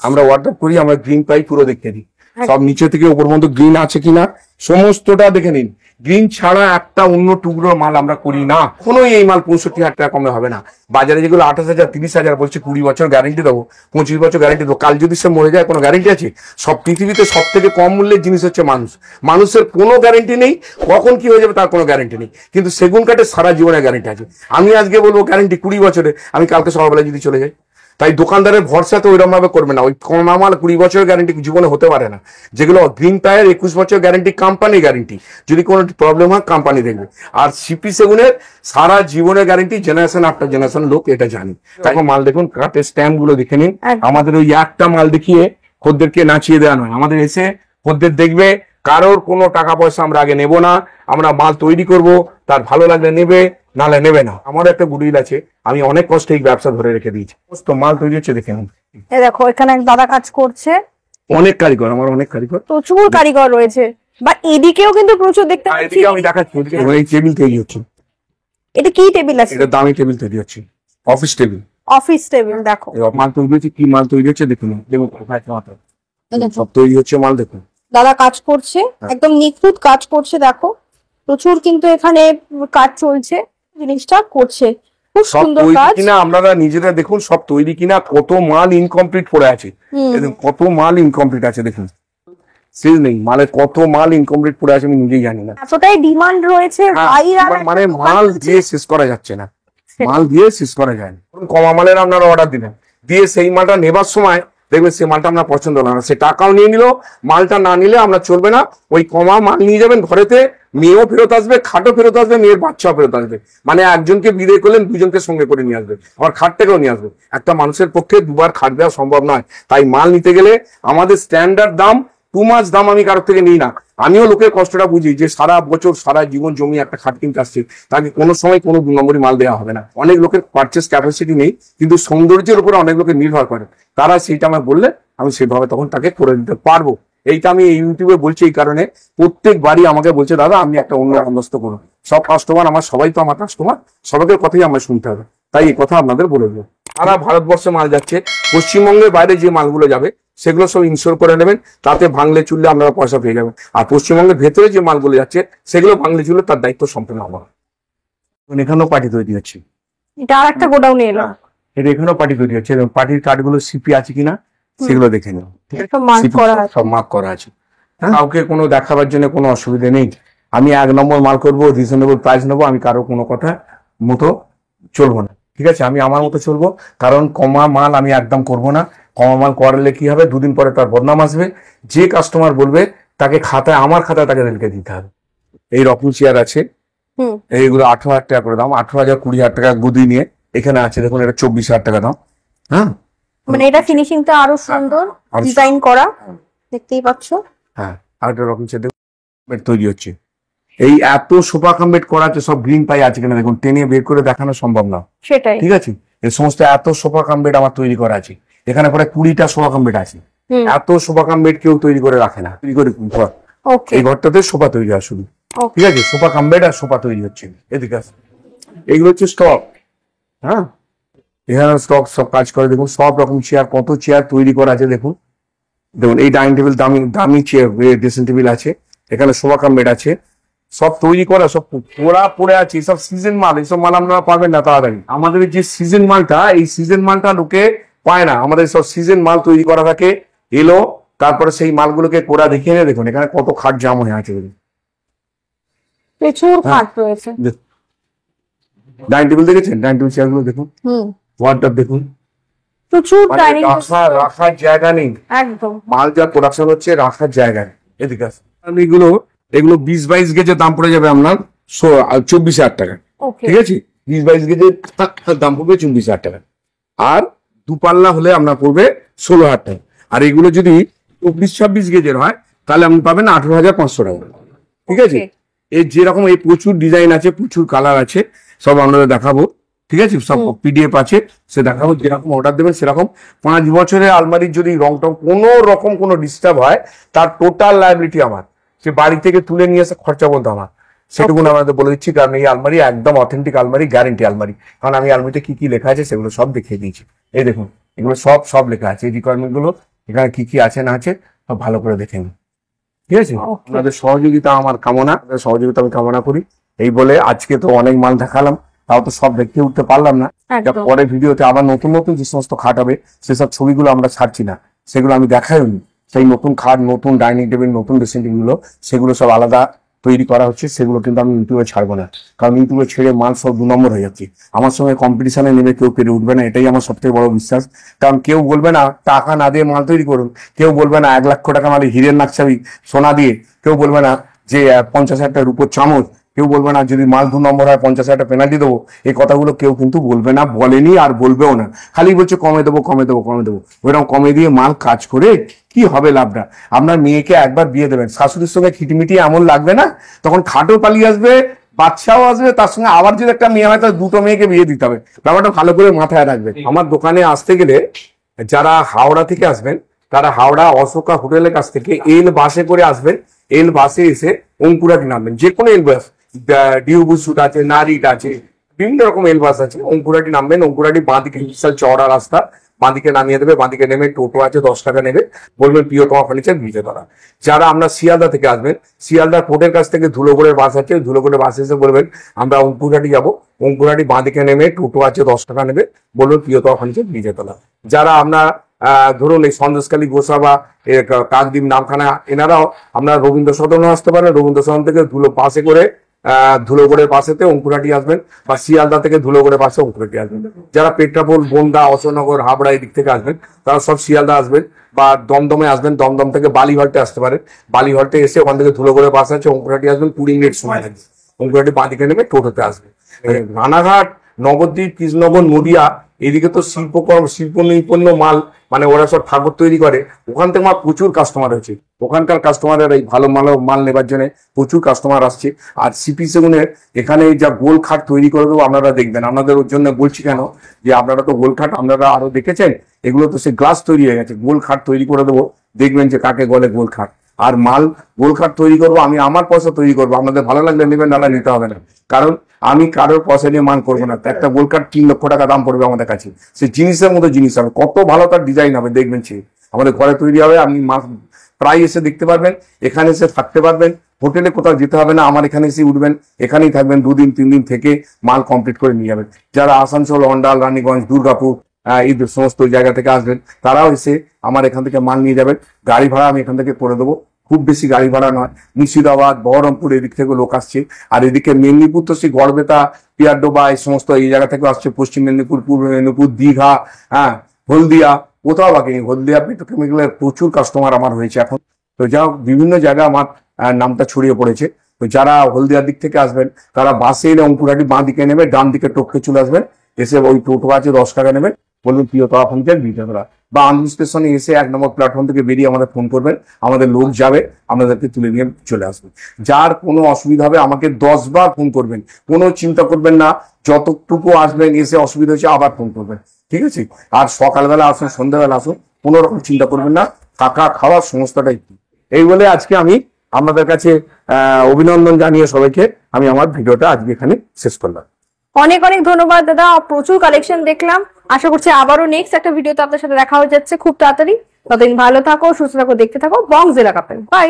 A: আমরা ওয়ার্ড্রপ করি, আমরা গ্রিন পাই, পুরো দেখিয়ে দিই। সব নিচে থেকে উপর পর্যন্ত গ্রিন আছে কিনা সমস্তটা দেখে নিন। গ্রিন ছাড়া একটা অন্য টুকরো মাল আমরা করি না। কোনো এই মাল 65,000 টাকা কমে হবে না। বাজারে যেগুলো 28,000 30,000 বলছে, 20 বছর গ্যারেন্টি দেবো, 25 বছর গ্যারেন্টি দেবো, কাল যদি সে মরে যায় কোনো গ্যারেন্টি আছে? সব পৃথিবীতে সব থেকে কম মূল্যের জিনিস হচ্ছে মানুষ। মানুষের কোনো গ্যারেন্টি নেই, কখন কি হয়ে যাবে তার কোনো গ্যারেন্টি নেই, কিন্তু সেগুন কাঠের সারা জীবনের গ্যারেন্টি আছে। আমি আজকে বলবো গ্যারেন্টি 20 বছরে, আমি কালকে সকালবেলা যদি চলে যাই, তাই দোকানদারের ভরসাতে ওইরকম ভাবে করবে না। ওই কমা মাল 20 বছরের গ্যারেন্টি জীবনে হতে পারে না। যেগুলো গ্রিন টায়ার 21 বছর গ্যারেন্টি, কোম্পানি গ্যারেন্টি, যদি কোনো প্রবলেম হয় কোম্পানি দেখবে। আর সিপি সেগুনের সারা জীবনের গ্যারেন্টি, জেনারেশন আফটার জেনারেশন লোক এটা জানে। তারপর মাল দেখুন, কাঠের স্ট্যাম্প গুলো দেখে নিন। আমাদের ওই একটা মাল দেখিয়ে খদ্দেরকে নাচিয়ে দেওয়া নয়, আমাদের এসে খদ্দের দেখবে, কারোর কোনো টাকা পয়সা আমরা আগে নেব না। আমরা মাল তৈরি করব, তার ভালো লাগলে নেবে, নালে নেবে না। আমার একটা গুডউইল আছে, আমি অনেক কষ্টে এই ব্যবসা ধরে রেখে দিয়েছি। তো মাল তৈরি হচ্ছে দেখে নিন।
B: এই দেখো এখানে এক দাদা কাজ করছে,
A: অনেক কারিগর, আমার অনেক কারিগর,
B: প্রচুর কারিগর রয়েছে। বা এদিকেও কিন্তু প্রচুর দেখতে পাচ্ছি।
A: এদিকে আমি দেখাচ্ছি, এই টেবিল তৈরি হচ্ছে।
B: এটা কি টেবিল আছে?
A: এটা দামি টেবিল তৈরি হচ্ছে, অফিস টেবিল।
B: Office table. দেখো
A: মাল তৈরি হচ্ছে, কি মাল তৈরি হচ্ছে দেখুন, দেখুন সব তৈরি হচ্ছে মাল দেখুন।
B: দাদা কাজ করছে, একদম নিখুঁত কাজ করছে। দেখো প্রচুর কিন্তু এখানে কাজ চলছে, জিনিসটা করছে খুব
A: সব
B: সুন্দর
A: তৈরি
B: কাজ।
A: কিনা আপনারা নিজেরা দেখুন, সব তৈরি কিনা, কত মাল ইনকমপ্লিট পড়ে আছে, কত মাল ইনকমপ্লিট আছে দেখুন, শেষ নেই মালের, কত মাল ইনকমপ্লিট পড়ে আছে আমি নিজেই জানি না।
B: এতটাই ডিমান্ড রয়েছে,
A: মানে মাল দিয়ে শেষ করা যাচ্ছে না, মাল দিয়ে শেষ করা যায় না। কমা মালের আপনারা অর্ডার দিলেন, দিয়ে সেই মালটা নেবার সময় দেখবেন সেই মালটা আপনার পছন্দ হলো না, সে টাকাও নিয়ে নিল, মালটা না নিলে আমরা চলবে না। ওই কমা মাল নিয়ে যাবেন ঘরেতে, মেয়েও ফেরত আসবে, খাটও ফেরত আসবে, মেয়ের বাচ্চাও ফেরত আসবে। মানে একজনকে বিদায় করলেন, দুজনকে সঙ্গে করে নিয়ে আসবে, আবার খাট থেকেও নিয়ে আসবে। একটা মানুষের পক্ষে দুবার খাট দেওয়া সম্ভব নয়। তাই মাল নিতে গেলে আমাদের স্ট্যান্ডার্ড দাম, 2 মাস দাম আমি কারোর থেকে নিই না। আমিও লোকের কষ্টটা বুঝি, যে সারা বছর সারা জীবন জমি একটা খাট কিনতে আসছে, তাকে কোনো সময় কোনো 2 নম্বরই মাল দেওয়া হবে না। অনেক লোকের পারচেস ক্যাপাসিটি নেই, কিন্তু সৌন্দর্যের উপরে অনেক লোকের নির্ভর করে। তারা সেইটা আমাকে বললে আমি সেভাবে তখন তাকে করে দিতে পারবো। এইটা আমি ইউটিউবে বলছি এই কারণে, প্রত্যেকবারই আমাকে বলছে দাদা আপনি একটা অন্য বন্দোবস্ত করুন। সব কাস্টমার আমার, সবাই তো আমার কাস্টমার, সবাইকে কথাই আমার শুনতে হবে। তাই এই কথা আপনাদের বলে দেবো। সারা ভারতবর্ষে মাল যাচ্ছে, পশ্চিমবঙ্গের বাইরে যে মালগুলো যাবে সেগুলো সব ইনশোর করে নেবেন, তাতে ভাঙলে চুললে আপনারা পয়সা পেয়ে যাবেন। আর পশ্চিমবঙ্গের ভেতরে যে মালগুলো যাচ্ছে সেগুলো ভাঙলে চুললে তার দায়িত্ব সম্পূর্ণ আমার। এখানেও পার্টি তৈরি হচ্ছে,
B: এটা আর একটা গোডাউনে এলো,
A: এটা এখানেও পার্টি তৈরি হচ্ছে। পার্টির কার্ডগুলো সিপি আছে কিনা সেগুলো দেখে নেব, ঠিক আছে?
B: সব মার্ক করা আছে।
A: সব মার্ক করা আছে। কাউকে কোনো দেখাবার জন্য কোনো অসুবিধা নেই। আমি 1 নম্বর মাল করবো, রিজনেবল প্রাইস নেবো, আমি কারো কোনো কথা মতো চলবো না, ঠিক আছে? আমি আমার মতো চলবো, কারণ কমা মাল আমি একদম করবো না। কমা মাল করলে কি হবে, 2 দিন পরে তার বদনাম আসবে। যে কাস্টমার বলবে তাকে খাতায়, আমার খাতায় তাকে লিখে দিতে হবে। এই রকম চেয়ার আছে, এইগুলো 18,000 টাকা করে দাম, 18,000 20,000 টাকা গুদি নিয়ে এখানে আছে দেখুন, এটা 24,000 টাকা দাম। হ্যাঁ,
B: মানে এটা ফিনিশিংটা আরো সুন্দর ডিজাইন করা, দেখতেই পাচ্ছ।
A: হ্যাঁ, আরেকটা রকম চেয়ার দেখুন তৈরি হচ্ছে। এই এত সোফা কাম বেড করা আছে, সব গ্রিন পাই আছে কিনা দেখুন, টেনে বের করে দেখানো সম্ভব না,
B: সেটাই,
A: ঠিক আছে? এই সমস্ত এত সোফা কাম বেড আমার তৈরি করা আছে। এখানে প্রায় 20টা সোফা কাম বেড আছে। এত সোফা কাম বেড কেউ তৈরি করে রাখে না, তৈরি করে
B: ওকে।
A: এই ঘরটাতে সোফা তৈরি হয় শুধু, ঠিক আছে? সোফা কাম বেড আর সোফা তৈরি হচ্ছে। এদিকে আছে, এইগুলো হচ্ছে স্টক। হ্যাঁ, এখানে স্টক সব কাজ করে দেখুন, সব রকম চেয়ার, কত চেয়ার তৈরি করা আছে দেখুন। দেখুন এই ডাইনিং টেবিল, দামি দামি চেয়ার, ড্রেসিং টেবিল আছে, এখানে সোফা কাম বেড আছে, সব তৈরি করা, সব পোড়া পড়ে আছে। সব সিজন মাল, এইসব মাল আপনারা পাবেন না তাড়াতাড়ি। আমাদের যে সিজন মালটা, এই সিজন মালটা লোকে পায় না। আমাদের সব সিজন মাল তৈরি করা থাকে, এলো তারপরে সেই মালগুলোকে কোড়া দেখিয়ে নিয়ে দেখুন এখানে কত খাট জাম হয়ে আছে।
B: প্রচুর খাট রয়েছে।
A: ডাইনিং টেবিল দেখেছেন, ডাইনিং টেবিল চেয়ার গুলো দেখুন, ওয়ার্ডরোব দেখুন,
B: প্রচুর
A: মানে
B: ডাইনিং
A: রাখার জায়গা নেই।
B: একদম
A: মাল যা প্রোডাকশন হচ্ছে, রাখার জায়গা নেই। এদিকে এগুলো 20-22 গেজের দাম পড়ে যাবে আপনার 24,000 টাকা, ঠিক আছে? 20-22 গেজের দাম পড়বে 24,000 টাকা। আর 2 পাল্লা হলে আপনার পড়বে 16,000 টাকা। আর এগুলো যদি 24-26 গেজের হয় তাহলে আপনি পাবেন 18,500 টাকা, ঠিক আছে? এর যেরকম এই প্রচুর ডিজাইন আছে, প্রচুর কালার আছে, সব আপনাদের দেখাবো, ঠিক আছে? সব পিডিএফ আছে, সে দেখাবো। যেরকম অর্ডার দেবেন সেরকম। 5 বছরের আলমারির যদি রং টং কোনো রকম কোনো ডিস্টার্ব হয়, তার টোটাল লায়াবিলিটি আমার। সে বাড়ি থেকে তুলে নিয়ে আসা খরচা বলতে আমার, সেটুকু আমাদের বলে দিচ্ছি। কারণ এই আলমারি একদম অথেন্টিক আলমারি, গ্যারেন্টি আলমারি। কারণ আমি আলমারিতে কি কি লেখা আছে সেগুলো সব দেখিয়ে দিয়েছি। এই দেখুন এগুলো সব লেখা আছে, এই রিকোয়ারমেন্ট গুলো এখানে কি কি আছে না আছে সব ভালো করে দেখে নিন, ঠিক আছে? আপনাদের সহযোগিতা আমার কামনা, সহযোগিতা আমি কামনা করি। এই বলে আজকে তো অনেক মাল দেখালাম, তাও তো সব দেখতে উঠতে পারলাম না। পরে ভিডিওতে আবার নতুন নতুন যে সমস্ত খাট হবে সেসব ছবিগুলো আমরা ছাড়ছি না, সেগুলো আমি দেখাইনি। সেই নতুন খাট, নতুন ডাইনিং টেবিল, নতুন ড্রেসিং টেবিল গুলো, সেগুলো সব আলাদা তৈরি করা হচ্ছে, সেগুলো কিন্তু আমি ইউটিউবে ছাড়বো না, কারণ ইউটিউবে ছেড়ে মাল সব 2 নম্বর হয়ে যাচ্ছে। আমার সঙ্গে কম্পিটিশনে নেমে কেউ পেরে উঠবে না, এটাই আমার সবথেকে বড় বিশ্বাস। কারণ কেউ বলবে না টাকা না দিয়ে মাল তৈরি করুন, কেউ বলবে না 1 লক্ষ টাকা মালে হীরের নাকছাবি সোনা দিয়ে, কেউ বলবে না যে 50,000 টাকার রূপোর চামচ, কেউ বলবে না যদি মাল 2 নম্বর হয় 50,000 টাকা পেনাল্টি দেবো। এই কথাগুলো কেউ কিন্তু বলবে না, বলেনি আর বলবেও না। খালি বলছে কমে দেবো কমে দেবো কমে দেবো। ওইরকম কমে দিয়ে মাল কাজ করে কি হবে লাভটা? আপনার মেয়েকে একবার বিয়ে দেবেন, শাশুড়ির সঙ্গে খিটমিটি এমন লাগবে না, তখন খাটও পালিয়ে আসবে, বাচ্চাও আসবে, তার সঙ্গে আবার যদি একটা মেয়ে হয় তার 2টো মেয়েকে বিয়ে দিতে হবে। ব্যাপারটা ভালো করে মাথায় রাখবেন। আমার দোকানে আসতে গেলে যারা হাওড়া থেকে আসবেন, তারা হাওড়া অশোকা হোটেলের কাছ থেকে এল বাসে করে আসবেন। এল বাসে এসে অঙ্কুরাটি নামবেন, যে কোনো এল বাস, ডিউবুসুট আছে, নারিট আছে, বিভিন্ন রকম এল বাস আছে। অঙ্কুরাটি নামবেন, অঙ্কুরাটি বাঁদিকে বিশাল চওড়া রাস্তা, বাঁদিকে নামিয়ে দেবে। বাঁদিকে নেমে টোটো আছে, 10 টাকা নেবে, বলবেন প্রিয়তমা ফার্নিচার বিজেতলা। যারা আমরা শিয়ালদা থেকে আসবেন, শিয়ালদা কোর্টের কাছ থেকে ধুলোগড়ের বাস আছে, ধুলোগড়ের বাস এসে বলবেন আমরা অঙ্কুরাটি যাবো। অঙ্কুরাটি বাঁদিকে নেমে টোটো আছে, 10 টাকা নেবে, বলবেন প্রিয়তমা ফার্নিচার বিজেতলা। যারা আমরা ধরুন এই সন্দেশখালী গোসা বা কাকদ্বীপ নামখানা, এনারাও আপনারা রবীন্দ্র সদনও আসতে পারেন। রবীন্দ্র সদন থেকে বাসে করে ধুলোগড়ের পাশেতে অঙ্কুরাটি আসবেন, বা শিয়ালদা থেকে ধুলোগড়ের পাশে অঙ্কুরাটি আসবেন। যারা পেট্রাপোল, বনগা, অশোকনগর, হাবড়া এই দিক থেকে আসবেন, তারা সব শিয়ালদা আসবেন, বা দমদমে আসবেন। দমদম থেকে বালিহট্টে আসতে পারেন, বালিহট্টে এসে ওখান থেকে ধুলোগড়ের পাশে আছে, অঙ্কুরাটি আসবেন, 20 মিনিট সময় লাগবে। অঙ্কুরাটি বাঁদিকে নেমে টোটোতে আসবেন। রানাঘাট, নবদ্বীপ, কৃষ্ণনগর, নদিয়া এদিকে তো শিল্প নৈপুণ্য মাল, মানে ওরা সব ঠাকুর তৈরি করে, ওখান থেকে আমার প্রচুর কাস্টমার হয়েছে। ওখানকার কাস্টমারের এই ভালো মাল নেবার জন্য প্রচুর কাস্টমার আসছে। আর সিপি সেগুনের এখানে যা গোল খাট তৈরি করে দেবো, আপনারা দেখবেন। আপনাদের ওর জন্য বলছি কেন, যে আপনারা তো গোল খাট আপনারা আরো দেখেছেন, এগুলো তো সে গ্লাস তৈরি হয়ে গেছে। গোল খাট তৈরি করে দেবো, দেখবেন যে কাকে বলে গোল খাট। আর মাল গোল খাট তৈরি করবো আমি, আমার পয়সা তৈরি করবো, আপনাদের ভালো লাগলে নেবেন, নাহলে নিতে হবে না। কারণ আমি কারোর পয়সা নিয়ে মান করবো না। একটা গোল কাঠ 3 লক্ষ টাকা দাম পড়বে আমাদের কাছে। সে জিনিসের মতো জিনিস হবে, কত ভালো তার ডিজাইন হবে, দেখবেন সে আমাদের ঘরে তৈরি হবে। আপনি প্রায় এসে দেখতে পারবেন, এখানে এসে থাকতে পারবেন, হোটেলে কোথাও যেতে হবে না, আমার এখানে এসে উঠবেন, এখানেই থাকবেন, 2 দিন 3 দিন থেকে মাল কমপ্লিট করে নিয়ে যাবেন। যারা আসানসোল, অন্ডাল, রানীগঞ্জ, দুর্গাপুর এই সমস্ত জায়গা থেকে আসবেন, তারাও এসে আমার এখান থেকে মাল নিয়ে যাবেন। গাড়ি ভাড়া আমি এখান থেকে করে দেবো, খুব বেশি গাড়ি ভাড়া নয়। মুর্শিদাবাদ, বহরমপুর এদিক থেকে লোক আসছে। আর এদিকে মেদিনীপুর তো সেই গড়বেতা, পিয়ারডোবা এই সমস্ত এই জায়গা থেকে আসছে। পশ্চিম মেদিনীপুর, পূর্ব মেদিনীপুর, দীঘা, হলদিয়া, কোথাও বাকি নেই। হলদিয়া পেট্রোকেমিক্যালের প্রচুর কাস্টমার আমার হয়েছে এখন। তো যা বিভিন্ন জায়গায় আমার নামটা ছড়িয়ে পড়েছে। তো যারা হলদিয়ার দিক থেকে আসবেন, তারা বাসে এলে অঙ্কুরাটি বাঁ দিকে নেবে, ডান দিকে টপকে চলে আসবেন। এসে ওই টোটো আছে, 10 টাকা নেবেন, বলুন প্রিয়তমা ফার্নিচার বিজেতলা। বা আনন্দ স্টেশনে এসে 1 নম্বর প্ল্যাটফর্ম থেকে বেরিয়ে আমাদের ফোন করবেন, আমাদের লোক যাবে, আপনাদেরকে তুলে নিয়ে চলে আসবে। যার কোনো অসুবিধা হবে আমাকে 10 বার ফোন করবেন, কোনো চিন্তা করবেন না। যতটুকু আসবেন, এসে অসুবিধা হচ্ছে আবার ফোন করবেন, ঠিক আছে? আর সকালবেলা আসুন, সন্ধ্যাবেলা আসুন, কোনো রকম চিন্তা করবেন না। থাকা খাওয়ার সমস্তটাই এই বলে আজকে আমি আপনাদের কাছে অভিনন্দন জানিয়ে সবাইকে আমি আমার ভিডিওটা আজকে এখানে শেষ করলাম।
B: অনেক অনেক ধন্যবাদ দাদা, প্রচুর কালেকশন দেখলাম। আশা করছি আবারও নেক্সট একটা ভিডিওতে আপনার সাথে দেখা হয়ে যাচ্ছে খুব তাড়াতাড়ি। ততদিন ভালো থাকো, সুস্থ থাকো, দেখতে থাকো বংজিলা কাপেল। বাই।